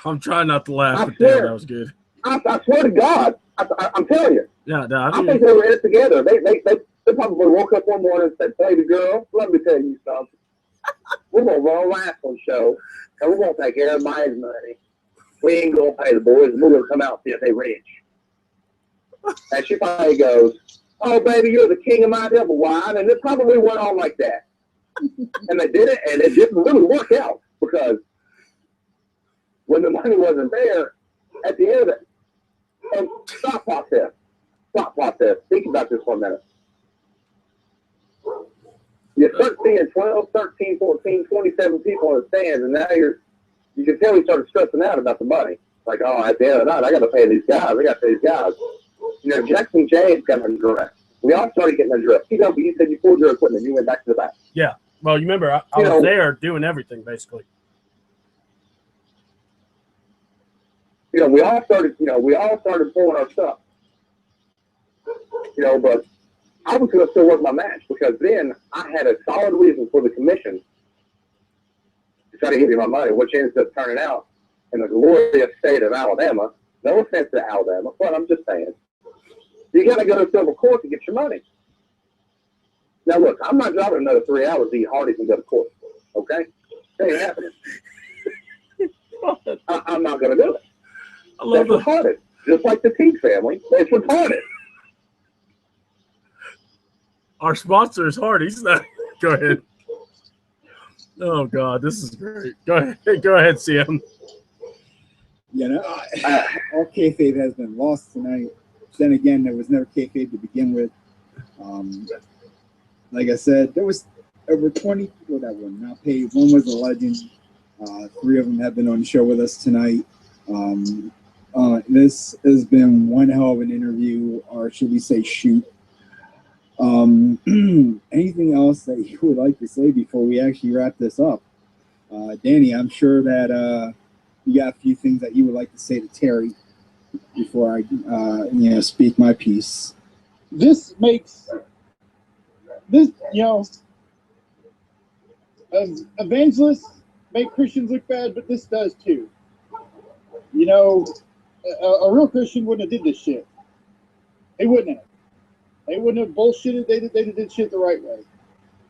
I'm trying not to laugh, but damn, that was good. I swear to God, I'm telling you. Yeah, no, I think they were in it together. They probably woke up one morning and said, "Baby girl, let me tell you something. We're gonna run a wrestling show, and we're gonna take everybody's money. We ain't gonna pay the boys, and we're gonna come out and see if they rich." And she probably goes, "Oh, baby, you're the king of my double wine," and it probably went on like that. And they did it, and it didn't really work out because when the money wasn't there, at the end of it, and stop process. Think about this for a minute. You start seeing 12, 13, 14, 27 people in the stands, and now you can tell he started stressing out about the money. Like, oh, at the end of the night, I got to pay these guys. You know, Jackson James got undressed. We all started getting undressed. You know, but you said you pulled your equipment, you went back to the back. Yeah. Well, you remember, I was there doing everything, basically. You know, we all started pulling our stuff. You know, but I was going to still work my match because then I had a solid reason for the commission to try to give me my money, which ends up turning out in the glorious state of Alabama. No offense to Alabama, but I'm just saying. You got to go to civil court to get your money. Now, look, I'm not driving another 3 hours to eat Hardee's and go to court. Okay? That ain't happening. I'm not going to do it. That's retarded. Just like the Teague family, it's retarded. Our sponsor is Hardee's. Go ahead. Oh, God, this is great. Go ahead, CM. You know, all kayfabe has been lost tonight. Then again, there was never kayfabe to begin with. Like I said, there was over 20 people that were not paid. One was a legend. 3 of them have been on the show with us tonight. This has been one hell of an interview, or should we say shoot. Anything else that you would like to say before we actually wrap this up? Danny, I'm sure that you got a few things that you would like to say to Terry before I speak my piece. This makes this, evangelists make Christians look bad, but this does too. A real Christian wouldn't have did this shit. They wouldn't have. They wouldn't have bullshitted. They did shit the right way.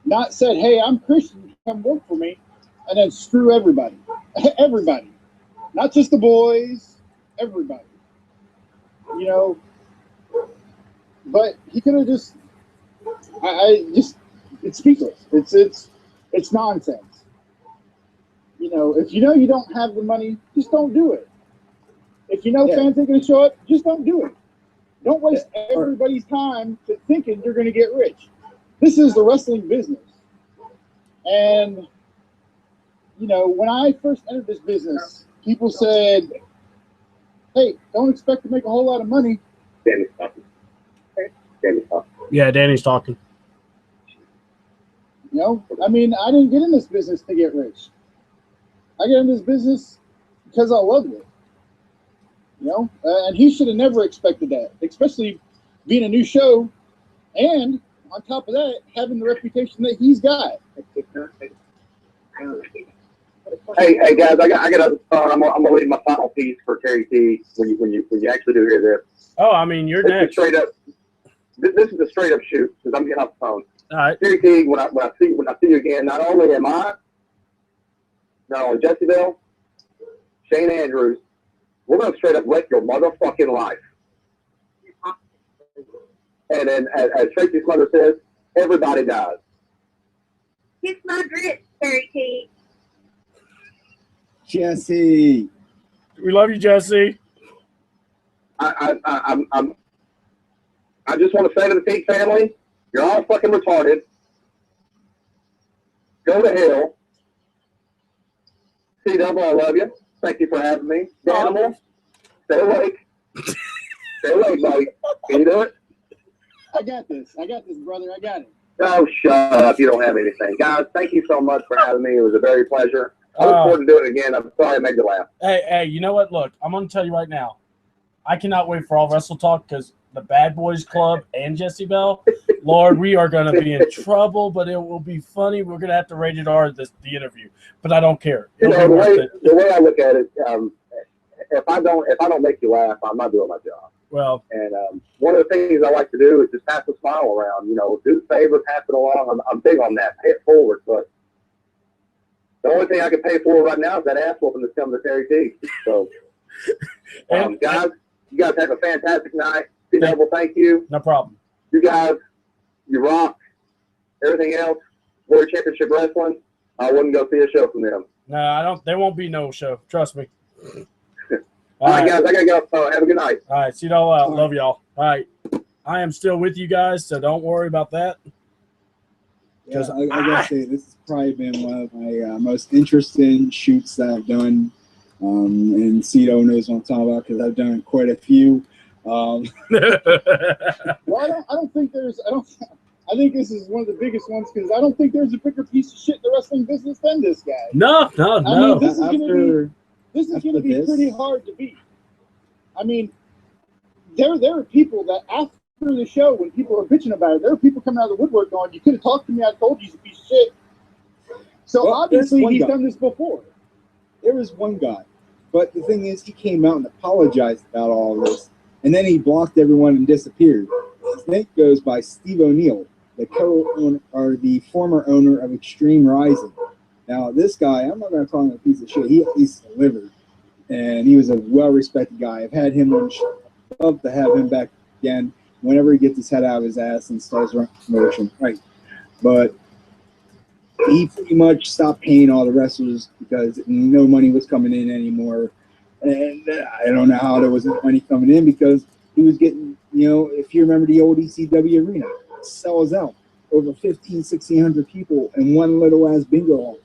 Not said, hey, I'm Christian, come work for me, and then screw everybody. Everybody. Not just the boys, everybody. But he could have just, it's speechless. It's nonsense. If you don't have the money, just don't do it. If fans ain't going to show up, just don't do it. Don't waste everybody's time thinking you're going to get rich. This is the wrestling business. And, when I first entered this business, people said, hey, don't expect to make a whole lot of money. Danny's talking. Yeah, Danny's talking. I didn't get in this business to get rich. I got in this business because I loved it. And he should have never expected that, especially being a new show, and on top of that, having the reputation that he's got. Hey guys, I got. I'm gonna leave my final piece for Terry Teague when you actually do hear this. Oh, you're This next. is straight up. This is a straight up shoot because I'm getting off the phone. All right. Terry Teague, when I see you again, not only Jesse Bell, Shane Andrews, we're gonna straight up wreck your motherfucking life. And then, as Tracy's mother says, everybody dies. Kiss my grits, Terry Teague. Jesse. We love you, Jesse. I just want to say to the Teague family, you're all fucking retarded. Go to hell. C-Double, I love you. Thank you for having me. Animal, stay awake. Stay awake, buddy. Can you do it? I got this, brother. I got it. Oh, shut up. You don't have anything. Guys, thank you so much for having me. It was a very pleasure. I look forward to doing it again. I'm sorry I made you laugh. Hey, you know what? Look, I'm going to tell you right now. I cannot wait for all Wrestle Talk because the Bad Boys Club and Jesse Bell, Lord, we are going to be in trouble, but it will be funny. We're going to have to rated R the interview, but I don't care. The way I look at it, if I don't make you laugh, I'm not doing my job. Well, and one of the things I like to do is just pass a smile around. Do the favor, pass it along. I'm big on that. Pay it forward, but the only thing I can pay for right now is that ass whooping that's coming to Terry Teague. So, guys, you guys have a fantastic night. C-Double, thank you. No problem. You guys, you rock. Everything else, World Championship Wrestling, I wouldn't go see a show from them. No, I don't. There won't be no show. Trust me. All right, guys, I got to go. Have a good night. All right, see you all out. Love y'all. All right. I am still with you guys, so don't worry about that. Yeah, I gotta say, this has probably been one of my most interesting shoots that I've done. And Cito knows what I'm talking about because I've done quite a few. Well, I don't think there's. I think this is one of the biggest ones because I don't think there's a bigger piece of shit in the wrestling business than this guy. No. I mean, this is going to be pretty hard to beat. I mean, there are people that after the show, when people are bitching about it, there are people coming out of the woodwork going, "You could have talked to me. I told you he's a piece of shit." So obviously he's done this before. There was one guy, but the thing is, he came out and apologized about all this, and then he blocked everyone and disappeared. His name goes by Steve O'Neill, the co-owner or the former owner of Extreme Rising. Now, this guy, I'm not going to call him a piece of shit. He at least delivered, and he was a well-respected guy. I've had him on. Love to have him back again whenever he gets his head out of his ass and starts running promotion. Right, but he pretty much stopped paying all the wrestlers because no money was coming in anymore. And I don't know how there wasn't money coming in because he was getting, if you remember the old ECW arena, it sells out over 1,600 people in one little ass bingo hall.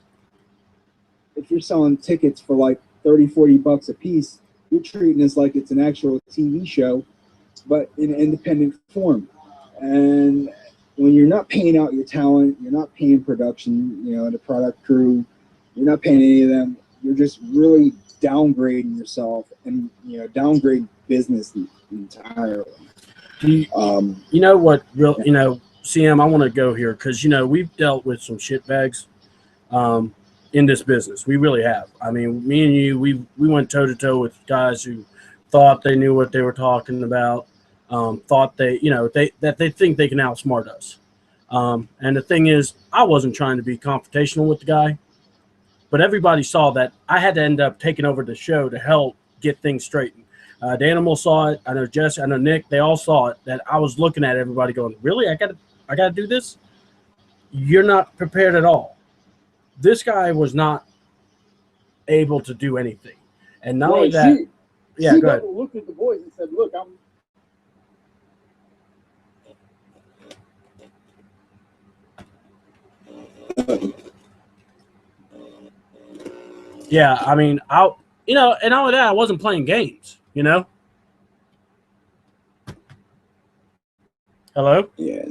If you're selling tickets for like $30-40 a piece, you're treating this like it's an actual TV show, but in independent form. And when you're not paying out your talent, you're not paying production, the product crew, you're not paying any of them. You're just really downgrading yourself and downgrade business entirely. You know what? CM, I want to go here because, we've dealt with some shitbags in this business. We really have. I mean, me and you, we went toe-to-toe with guys who thought they knew what they were talking about, thought they think they can outsmart us. And the thing is, I wasn't trying to be confrontational with the guy, but everybody saw that I had to end up taking over the show to help get things straightened. The Animal saw it. I know Jess. I know Nick. They all saw it. That I was looking at everybody going, "Really? I gotta do this? You're not prepared at all." This guy was not able to do anything, and not only that. Yeah, go ahead. Looked at the boys and said, "Look, Yeah, I mean, and all of that, I wasn't playing games, Hello? Yeah,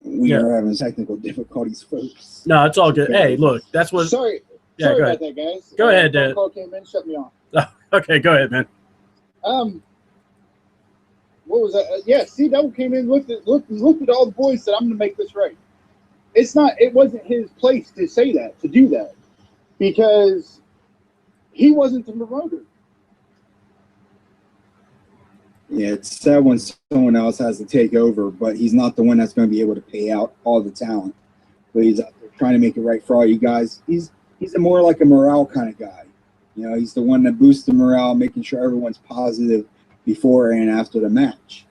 we are having technical difficulties, folks. No, it's all good. Hey, look, that's what. Sorry Yeah, go about ahead. that, guys. Go ahead, Phone call came in, shut me off. Okay, go ahead, man. What was that? Yeah, CW came in, looked at all the boys, said, "I'm going to make this right." It wasn't his place to say that, to do that, because he wasn't the promoter. Yeah, it's sad when someone else has to take over, but he's not the one that's going to be able to pay out all the talent. But he's out there trying to make it right for all you guys. He's more like a morale kind of guy. He's the one that boosts the morale, making sure everyone's positive before and after the match.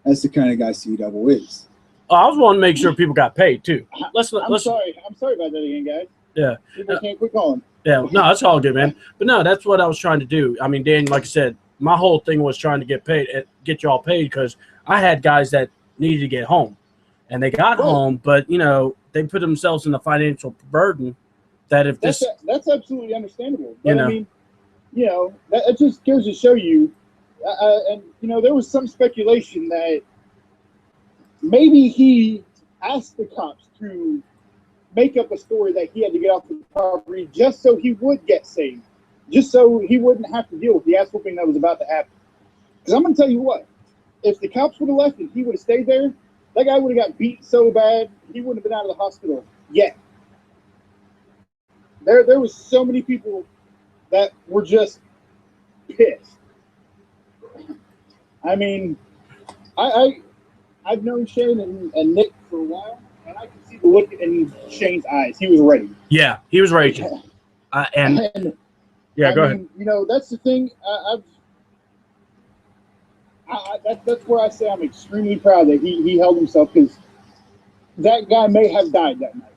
That's the kind of guy C-Double is. I was wanting to make sure people got paid too. I'm sorry about that again, guys. Yeah. People can't quit calling. Yeah, no, that's all good, man. But no, that's what I was trying to do. I mean, Dan, like I said, my whole thing was trying to get y'all paid because I had guys that needed to get home, and they got home, but they put themselves in the financial burden that if that's this that's absolutely understandable. But I mean, that just goes to show you, and there was some speculation that maybe he asked the cops to make up a story that he had to get off the property just so he would get saved, just so he wouldn't have to deal with the ass whooping that was about to happen. Because I'm going to tell you what, if the cops would have left and he would have stayed there, that guy would have got beat so bad, he wouldn't have been out of the hospital yet. There was so many people that were just pissed. I mean, I've known Shane and Nick for a while, and I can see the look in Shane's eyes. He was ready. Yeah, he was raging. Go ahead. That's the thing. That's where I say I'm extremely proud that he held himself, because that guy may have died that night.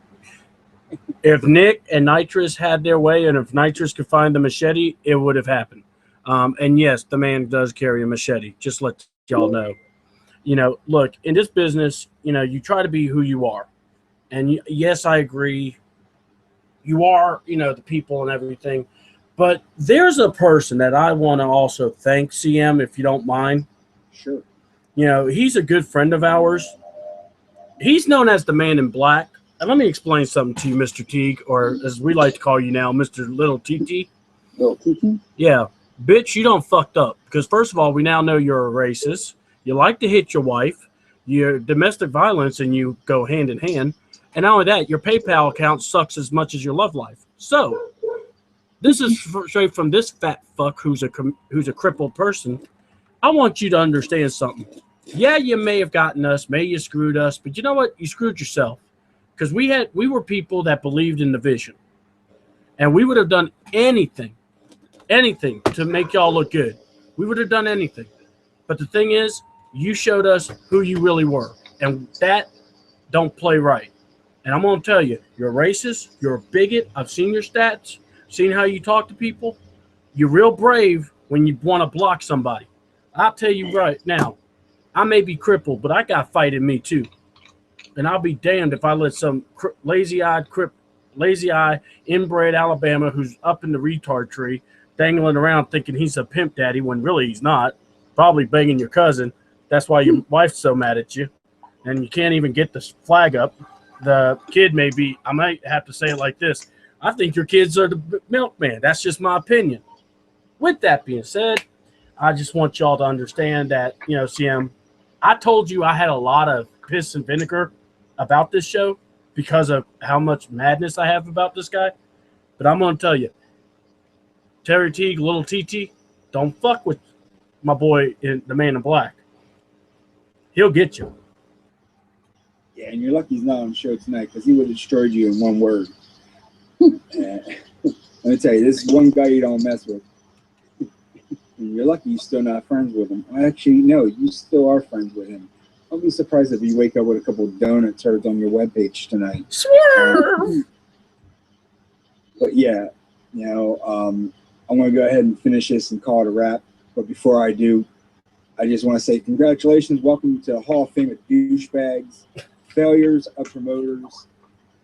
If Nick and Nitrous had their way, and if Nitrous could find the machete, it would have happened. And yes, the man does carry a machete. Just let y'all know. Look, in this business, you try to be who you are. And yes, I agree. You are, the people and everything. But there's a person that I want to also thank, CM, if you don't mind. Sure. He's a good friend of ours. He's known as the Man in Black. And let me explain something to you, Mr. Teague, or as we like to call you now, Mr. Little TT. Little TT? Yeah. Bitch, you done fucked up. Because first of all, we now know you're a racist. You like to hit your wife. You're domestic violence, and you go hand in hand. And not only that, your PayPal account sucks as much as your love life. So this is straight from this fat fuck who's a crippled person. I want you to understand something. Yeah, you may have gotten us, may you screwed us, but you know what? You screwed yourself. Because we were people that believed in the vision. And we would have done anything to make y'all look good. We would have done anything. But the thing is, you showed us who you really were. And that don't play right. And I'm going to tell you, you're a racist. You're a bigot. I've seen your stats. Seen how you talk to people. You're real brave when you want to block somebody. I'll tell you right now, I may be crippled, but I got fight in me too. And I'll be damned if I let some lazy-eye, inbred Alabama who's up in the retard tree dangling around thinking he's a pimp daddy when really he's not. Probably banging your cousin. That's why your wife's so mad at you. And you can't even get the flag up. The kid may be, I might have to say it like this, I think your kids are the milkman. That's just my opinion. With that being said, I just want y'all to understand that, CM, I told you I had a lot of piss and vinegar about this show because of how much madness I have about this guy. But I'm going to tell you, Terry Teague, little TT, don't fuck with my boy, the man in black. He'll get you. Yeah, and you're lucky he's not on the show tonight because he would have destroyed you in one word. Let me tell you, this is one guy you don't mess with. And you're lucky you're still not friends with him. Actually, no, you still are friends with him. I'll be surprised if you wake up with a couple of donut turds on your webpage tonight. Swerve! But yeah, you know, I'm going to go ahead and finish this and call it a wrap. But before I do, I just want to say congratulations. Welcome to the Hall of Fame of douchebags, failures of promoters,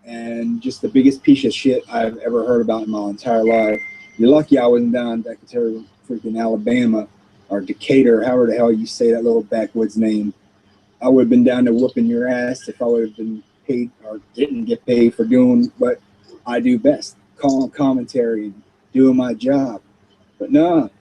and just the biggest piece of shit I've ever heard about in my entire life. You're lucky I wasn't down in Decatur, freaking Alabama, or Decatur, however the hell you say that little backwoods name. I would have been down there whooping your ass if I would have been paid or didn't get paid for doing what I do best, calling commentary and doing my job. But no,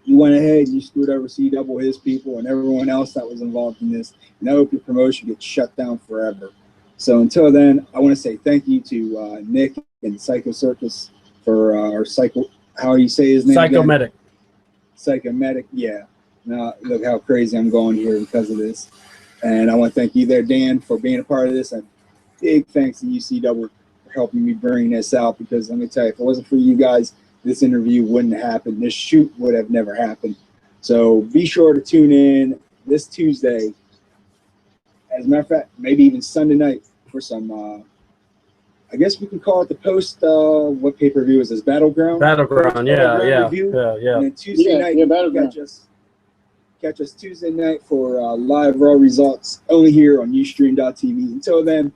you went ahead and you screwed over C-Double, his people, and everyone else that was involved in this. And I hope your promotion gets shut down forever. So until then, I want to say thank you to Nick and Psycho Circus for our Psycho, how you say his name? Psychomedic. Psychomedic, yeah. Now, look how crazy I'm going here because of this. And I want to thank you there, Dan, for being a part of this. And big thanks to UC-Double for helping me bring this out because let me tell you, if it wasn't for you guys, this interview wouldn't happen. This shoot would have never happened. So be sure to tune in this Tuesday. As a matter of fact, maybe even Sunday night for some, I guess we can call it the post, what pay-per-view is this? Battleground? Battleground, yeah. And then Tuesday night, catch us Tuesday night for live Raw results only here on Ustream.tv. Until then,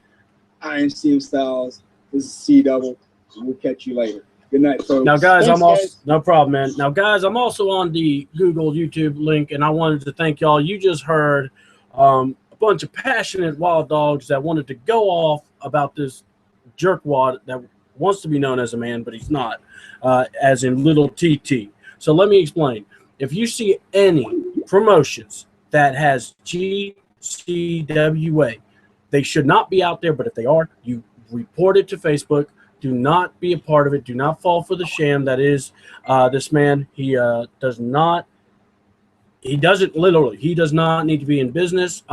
I am Steve Styles. This is C-Double. We'll catch you later. Good night, folks. Now, guys, no problem, man. Now, guys, I'm also on the Google YouTube link, and I wanted to thank y'all. You just heard a bunch of passionate wild dogs that wanted to go off about this jerkwad that wants to be known as a man, but he's not, as in little TT. So let me explain. If you see any promotions that has GCWA, they should not be out there, but if they are, you report it to Facebook. Do not be a part of it. Do not fall for the sham that is this man. He does not need to be in business.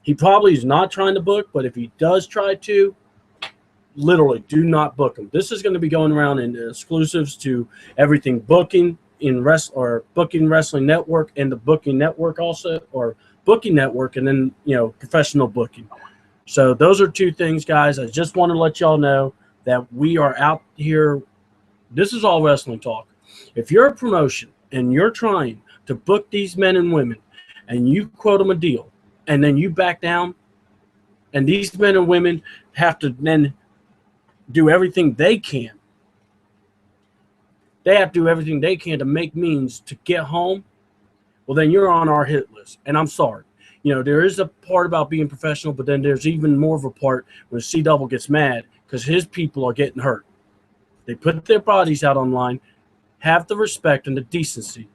He probably is not trying to book, but if he does try to, literally do not book him. This is going to be going around in exclusives to everything booking in Booking Wrestling Network and the Booking Network also, or Booking Network, and then, you know, professional booking. So those are two things, guys. I just want to let y'all know that we are out here. This is all wrestling talk. If you're a promotion and you're trying to book these men and women and you quote them a deal and then you back down, and these men and women have to then do everything they can. They have to do everything they can to make means to get home. Well, then you're on our hit list. And I'm sorry. You know, there is a part about being professional, but then there's even more of a part when C-Double gets mad because his people are getting hurt. They put their bodies out online. Have the respect and the decency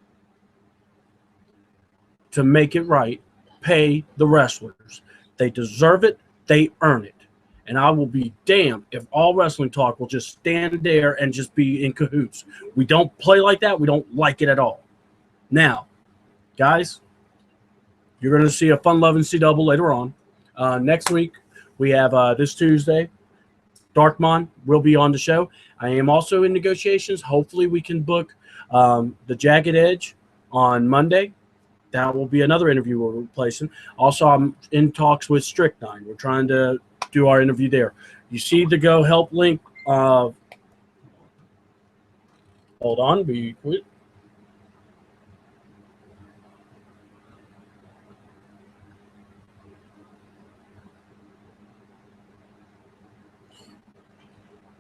to make it right. Pay the wrestlers. They deserve it. They earn it. And I will be damned if all wrestling talk will just stand there and just be in cahoots. We don't play like that. We don't like it at all. Now, guys, you're going to see a fun-loving C-Double later on. Next week, we have this Tuesday, Darkmon will be on the show. I am also in negotiations. Hopefully, we can book the Jagged Edge on Monday. That will be another interview we're replacing. Also, I'm in talks with Strychnine. We're trying to do our interview there. You see the Go Help link. Hold on. Be quick.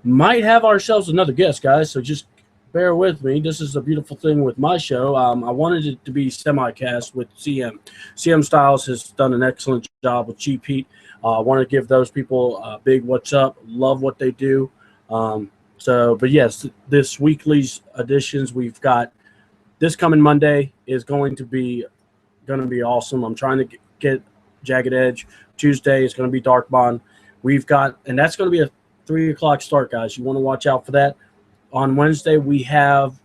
Might have ourselves another guest, guys, so just bear with me. This is a beautiful thing with my show. I wanted it to be semi-cast with CM. CM Styles has done an excellent job with G Pete. I want to give those people a big what's up. Love what they do. But yes, this weekly's editions, we've got this coming Monday is going to be awesome. I'm trying to get Jagged Edge. Tuesday is going to be Dark Bond. We've got, and that's going to be a 3 o'clock start, guys. You want to watch out for that. On Wednesday, we have,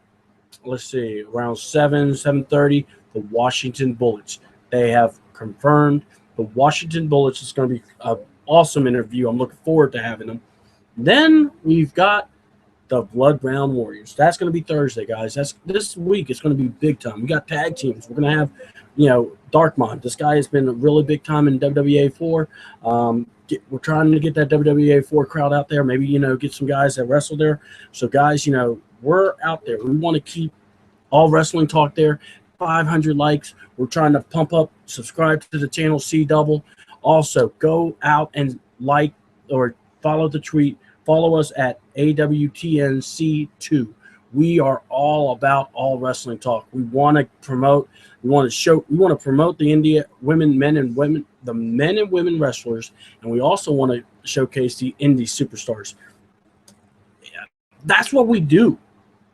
let's see, around 7:30, the Washington Bullets. They have confirmed the Washington Bullets is going to be an awesome interview. I'm looking forward to having them. Then we've got the Blood Brown Warriors. That's going to be Thursday, guys. That's this week. It's going to be big time. We got tag teams. We're going to have, Darkmon. This guy has been really big time in WWA 4. We're trying to get that WWA 4 crowd out there. Maybe, get some guys that wrestle there. So, guys, we're out there. We want to keep all wrestling talk there. 500 likes. We're trying to pump up. Subscribe to the channel, C Double. Also, go out and like or follow the tweet. Follow us at AWTN C2. We are all about all wrestling talk. We want to promote. We want to promote the India men and women wrestlers, and we also want to showcase the indie superstars. Yeah, that's what we do.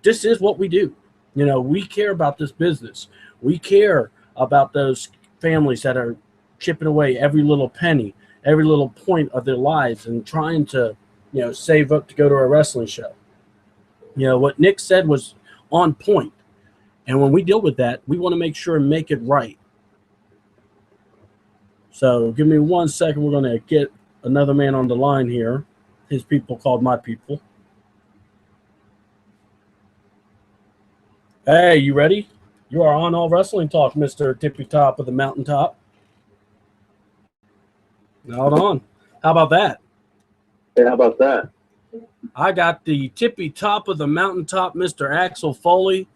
This is what we do. We care about this business. We care about those families that are chipping away every little penny, every little point of their lives, and trying to save up to go to a wrestling show. What Nick said was on point. And when we deal with that, we want to make sure and make it right. So give me 1 second. We're going to get another man on the line here. His people called my people. Hey, you ready? You are on All Wrestling Talk, Mr. Tippy Top of the Mountaintop. Hold on. How about that? Hey, how about that? I got the tippy top of the mountaintop, Mr. Axel Foley.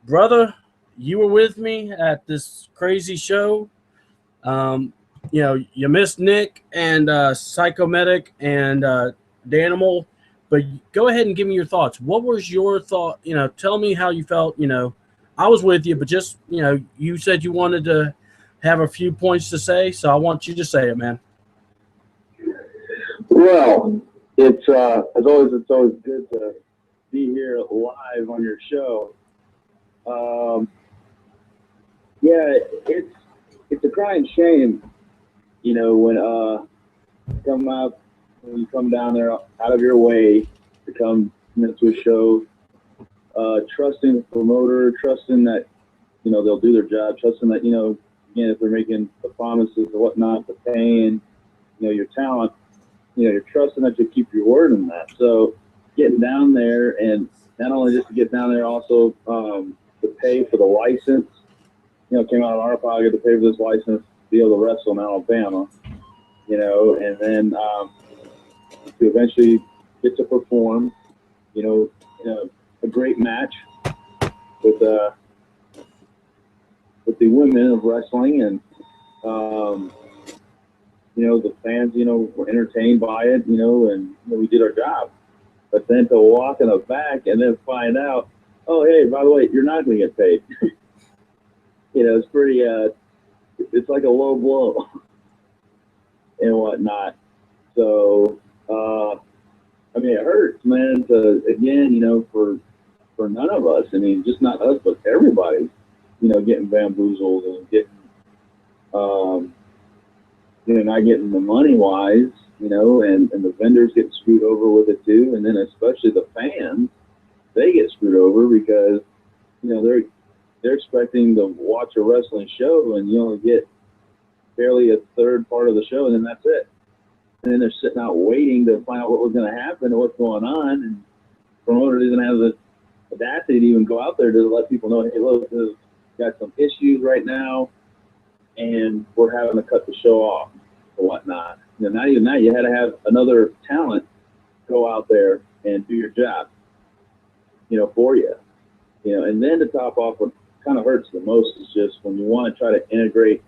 Brother, you were with me at this crazy show. You missed Nick and Psychomedic and Danimal, but go ahead and give me your thoughts. What was your thought? Tell me how you felt. I was with you, but just, you said you wanted to have a few points to say, so I want you to say it, man. Well, it's always good to be here live on your show. It's a crying shame, when you come down there out of your way to come to a show, trusting the promoter, trusting that they'll do their job, trusting that again, if they're making the promises or whatnot, the paying, your talent. You're trusting that you'll keep your word in that. So getting down there, and not only just to get down there, also to pay for the license. Came out of our pocket to pay for this license to be able to wrestle in Alabama. And then to eventually get to perform. A great match with the women of wrestling, and the fans, were entertained by it, and we did our job. But then to walk in the back and then find out, oh, hey, by the way, you're not going to get paid. It's pretty, it's like a low blow and whatnot. So, it hurts, man, for none of us. Just not us, but everybody, getting bamboozled and getting, not getting the money wise, and the vendors get screwed over with it too. And then especially the fans, they get screwed over because, they're expecting to watch a wrestling show and you only get barely a third part of the show, and then that's it. And then they're sitting out waiting to find out what was going to happen and what's going on. And the promoter doesn't have the audacity to even go out there to let people know, hey, look, we've got some issues right now, and we're having to cut the show off or whatnot. Not even that, you had to have another talent go out there and do your job, for you. And then to top off, what kind of hurts the most is just when you want to try to integrate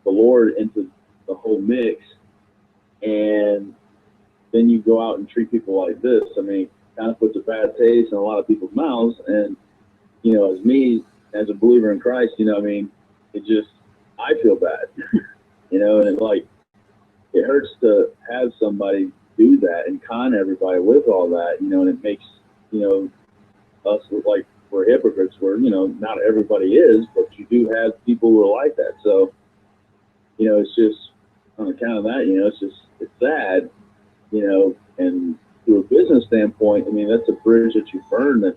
the Lord into the whole mix, and then you go out and treat people like this. Kind of puts a bad taste in a lot of people's mouths. And, as me, as a believer in Christ, I feel bad, and it hurts to have somebody do that and con everybody with all that, and it makes, us look like we're hypocrites where, not everybody is, but you do have people who are like that. So, it's just, on account of that, it's sad, and through a business standpoint, I mean, that's a bridge that you burn that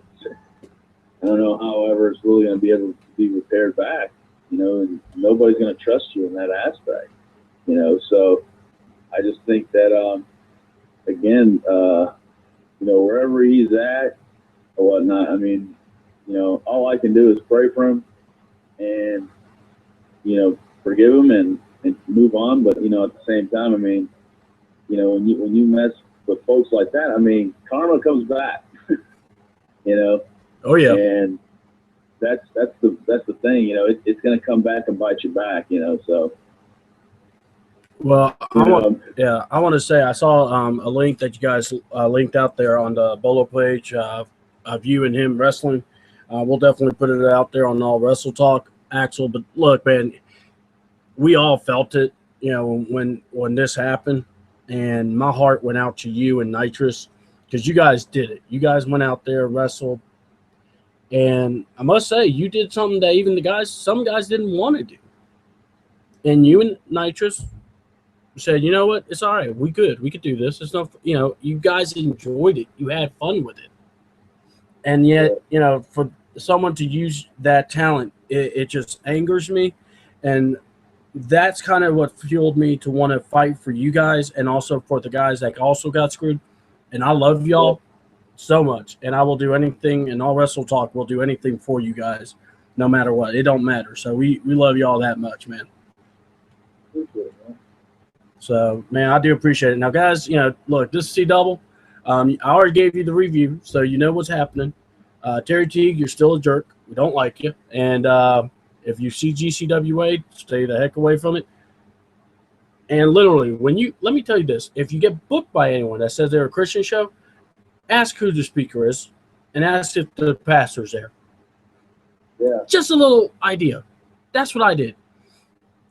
I don't know, however, it's really going to be able to be repaired back, and nobody's going to trust you in that aspect, so I just think that, again, wherever he's at or whatnot, I mean, all I can do is pray for him and, forgive him and move on. But, at the same time, I mean, when you mess with folks like that, I mean, karma comes back, Oh yeah. and that's the thing, it's going to come back and bite you back, so. Well, I want to say I saw a link that you guys linked out there on the Bolo page of you and him wrestling. We'll definitely put it out there on All Wrestle Talk, Axel. But look, man, we all felt it, when this happened, and my heart went out to you and Nitrous because you guys did it. You guys went out there, wrestled, and I must say you did something that even some guys didn't want to do. And you and Nitrous said, you know what, it's all right. We could do this. It's not, you guys enjoyed it. You had fun with it. And yet, for someone to use that talent, it just angers me. And that's kind of what fueled me to want to fight for you guys and also for the guys that also got screwed. And I love y'all so much. And I will do anything, and All Wrestle Talk will do anything for you guys, no matter what. It don't matter. So we love y'all that much, man. So, man, I do appreciate it. Now, guys, look, this is C-Double. I already gave you the review, so you know what's happening. Terry Teague, you're still a jerk. We don't like you. And if you see GCWA, stay the heck away from it. And literally, let me tell you this. If you get booked by anyone that says they're a Christian show, ask who the speaker is and ask if the pastor's there. Yeah. Just a little idea. That's what I did.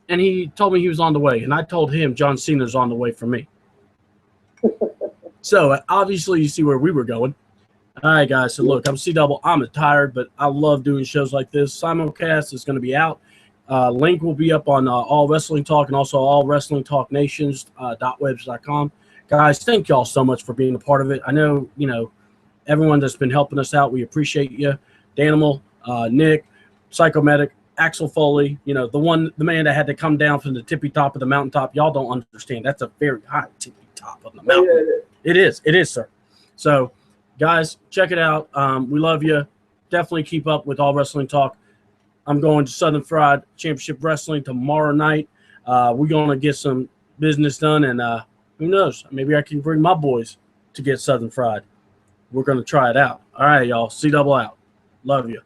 And he told me he was on the way. And I told him John Cena's on the way for me. So, obviously, you see where we were going. All right, guys. So, look, I'm C-Double. I'm tired, but I love doing shows like this. Simulcast is going to be out. Link will be up on All Wrestling Talk and also All Wrestling Talk Nations .webs.com. Guys, thank y'all so much for being a part of it. I know, everyone that's been helping us out, we appreciate you. Danimal, Nick, Psychomedic, Axel Foley, the man that had to come down from the tippy top of the mountaintop. Y'all don't understand. That's a very high tippy top of the mountain. It is, sir. So, guys, check it out. We love you. Definitely keep up with All Wrestling Talk. I'm going to Southern Fried Championship Wrestling tomorrow night. We're going to get some business done, and who knows? Maybe I can bring my boys to get Southern Fried. We're going to try it out. All right, y'all. C-Double out. Love you.